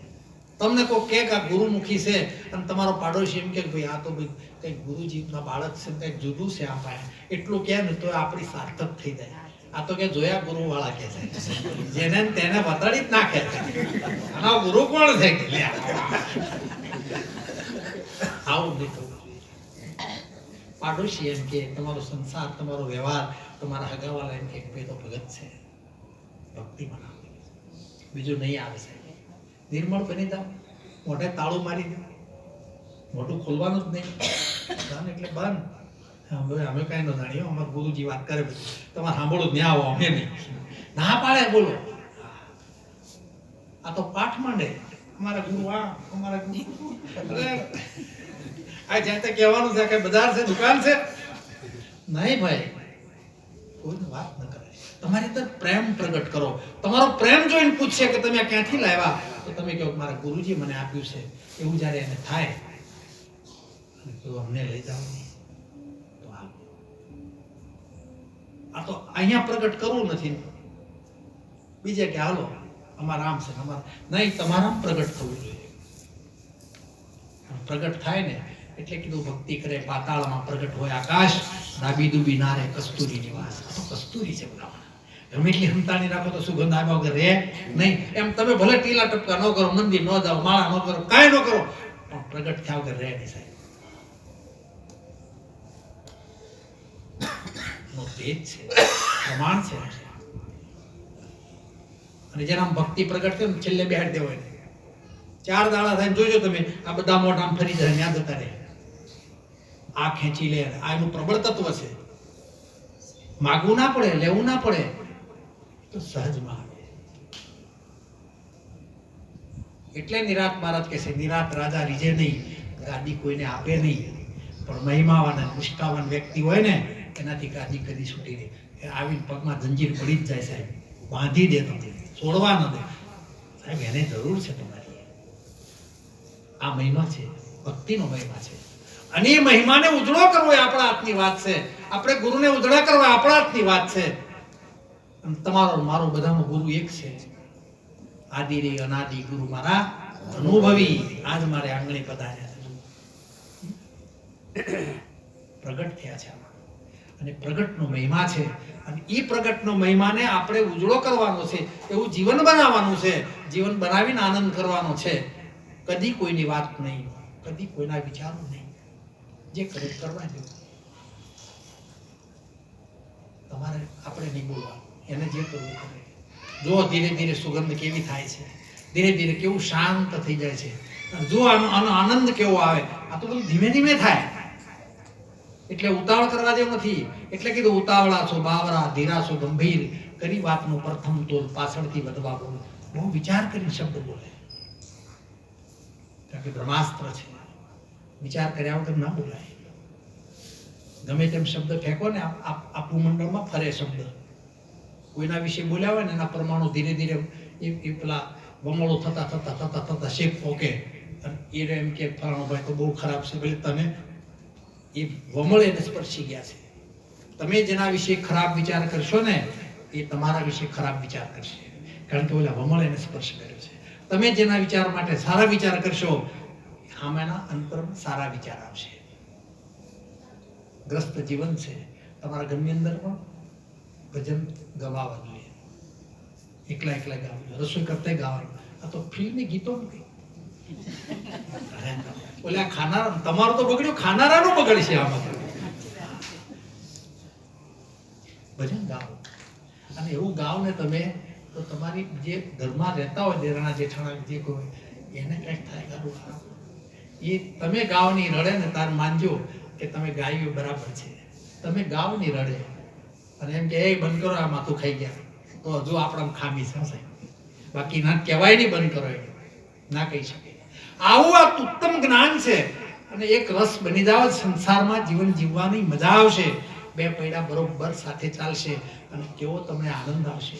તમને કોઈ કે આ ગુરુમુખી છે અને તમારો પાડોશી એમ કે ભાઈ આ તો ભાઈ કંઈક ગુરુજીના બાળક છે, કંઈક જુદું છે આ પાસે, એટલું કે ને તો આપણી સાર્થક થઈ જાય. આ તો કે જોયા ગુરુ વાળા કે છે, જેને તેને વતાડી જ નાખે. આનો ગુરુ કોણ છે કે લે આવું નહીં થવું જોઈએ. પાડોશી એમ કે તમારો સંસાર, તમારો વ્યવહાર, તમારા હગાવાલા એમ કે ભાઈ તો ભગત છે, ભક્તિ બનાવે, બીજું નહીં આવે છે. નિર્મળ બની જાઓ, મોઢે તાળું મારી દો, મોઢું ખોલવાનું જ નહીં. બંધ એટલે બંધ. અમે કઈ ન જાણીએ, અમારા ગુરુજી વાત કરે બધું, તમારે સાંભળો જ આવો, અમે નહીં. ના પાડે બોલો. આ તો પાઠ માંડે, અમારા ગુરુ આ, અમારા ગુરુ. આ જ્યાં ત્યાં કહેવાનું છે કે બજાર છે, દુકાન છે, નહીં ભાઈ. કોઈની વાત ન કરે. તમારી અંદર પ્રેમ પ્રગટ કરો. તમારો પ્રેમ જોઈને પૂછશે કે તમે ક્યાંથી લાવ્યા, તો તમે કહો મારા ગુરુજી મને આપ્યું છે. એવું જ્યારે એને થાય, તો અમને લઈ જાઓ નહીં, તો આ તો અહીંયા પ્રગટ કરવું નથી. બીજે કે હાલો અમારા આમ છે, અમારા નહીં, તમારા પ્રગટ થવું જોઈએ. પ્રગટ થાય ને એટલે કીધું ભક્તિ કરે, પાતાળમાં પ્રગટ હોય આકાશ, ડાબી ડૂબી નારે કસ્તુરી નિવાસ. આ તો કસ્તુરી છે બધા. ગમે એટલી હંતાણી રાખો તો સુગંધ આવ્યા વગર રહે નહીં. એમ તમે ભલે ટીલા ટપકા ન કરો, મંદિર ન જાઓ, માળા ન કરો, કાંઈ ન કરો, પણ પ્રગટ થયા વગર રહે નહીં સાહેબ. નો ભેદ છે, પ્રમાણ છે. અને જેના ભક્તિ પ્રગટ થયો ને છેલ્લે બેહાડ દેવાય. 4 દાડા થઈને જોજો તમે, આ બધા મોઢ આમ ફરી જાય, યાદ જતા રહે. આ ખેંચી લે, આ એનું પ્રબળ તત્વ છે. માગવું ના પડે, લેવું ના પડે, તો સહજમાં આવે. એટલે નિરાત મહારાજ કહે છે નિરાત રાજા રીજે નહીં, ગાદી કોઈને આપે નહીં, પણ મહિમાવાન અને નિષ્ઠાવાન વ્યક્તિ હોય ને એનાથી ગાદી કદી છૂટી નહીં. એ આવીને પગમાં જંજીર પડી જ જાય સાહેબ, બાંધી દે તમને, છોડવા ન દે સાહેબ. એને જરૂર છે તમારી. આ મહિમા છે, ભક્તિનો મહિમા છે. અને એ મહિમાને ઉજળો કરવો એ આપણા હાથની વાત છે. આપણે ગુરુને ઉજળા કરવા આપણા હાથની વાત છે. અને તમારો મારો બધાનો ગુરુ એક છે. આદિ રે અનાદિ ગુરુ મારા અનુભવી આજ મારે આંગણે પધાર્યા પ્રગટ થયા છે આમાં. અને પ્રગટનો મહિમા છે. અને એ પ્રગટનો મહિમાને આપણે ઉજળો કરવાનો છે, એવું જીવન બનાવવાનું છે. જીવન બનાવીને આનંદ કરવાનો છે. કદી કોઈની વાત નહીં, કદી કોઈના વિચારો નહીં. જે કરે કરવા દેવું. તમારે આપણે નહીં બોલવાનું, એને જે કરવું કરે. જો ધીરે ધીરે સુગંધ કેવી થાય છે, ધીરે ધીરે કેવું શાંત થઈ જાય છે. જો આનો આનંદ કેવો આવે. આ તો બધું ધીમે ધીમે થાય. એટલે ઉતાવળ કરવા જેવું નથી. એટલે કીધું ઉતાવળા છો બાવરા, ધીરા છો ગંભીર, કરી વાતનું પ્રથમ તોલ, પાછળથી વધવા બોલ. બહુ વિચાર કરીને શબ્દ બોલે. કારણ કે બ્રહ્માસ્ત્ર છે, વિચાર કર્યા વગર ના બોલાય. ગમે તેમ શબ્દ ફેંકો ને આ ભૂમંડળમાં ફરે શબ્દ. કોઈના વિશે બોલ્યા હોય ને એના પરમાણુ ધીરે ધીરે એ પેલા વમળો થતા શેપ પોકે. અને એ એમ કે ફલાણો ભાઈ તો બહુ ખરાબ છે, ભલે તમે એ વમળ એને સ્પર્શી ગયા છે. તમે જેના વિશે ખરાબ વિચાર કરશો ને એ તમારા વિશે ખરાબ વિચાર કરશે, કારણ કે ઓલા વમળ એને સ્પર્શ કર્યો છે. તમે જેના વિચાર માટે સારા વિચાર કરશો આમાંના અંતરમાં સારા વિચાર આવશે. ગ્રસ્ત જીવન છે તમારા ઘરની અંદર પણ ભજન ગવાવા જોઈએ. એકલા એકલા ગાવું, રસોઈ કરતા ગાવાનું. આ તો ફિલ્મી ગીતો નથી. ઓલા ખાનારા તમારું તો બગડ્યું, ખાનારાનું બગડશે આમાં. ભજન ગાઓ. અને એવું ગાઓ ને તમે તો તમારી જે ઘરમાં રહેતા હોય દેરાણા જેઠાણા જે કોઈ એને કંઈક થાય ગાડું. એ તમે ગાઓ ની રડે ને તાર માનજો કે તમે ગાયું બરાબર છે. તમે ગાઓ ની રડે અને એમ કે એ બંધ કરો આ માથું ખાઈ ગયા તો હજુ આપણા ખામી છે સાહેબ. બાકી ના કહેવાય નહીં બંધ કરો, એ ના કહી શકે. આવું આ ઉત્તમ જ્ઞાન છે. અને એક રસ બની જાવ સંસારમાં જીવન જીવવાની મજા આવશે. બે પૈડા બરોબર સાથે ચાલશે અને કેવો તમને આનંદ આવશે.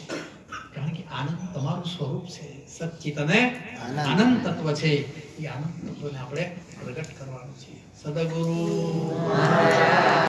કારણ કે આનંદ તમારું સ્વરૂપ છે, સચ્ચિત અને આનંદ તત્વ છે. એ આનંદ તત્વને આપણે પ્રગટ કરવાનું છે. સદગુરુ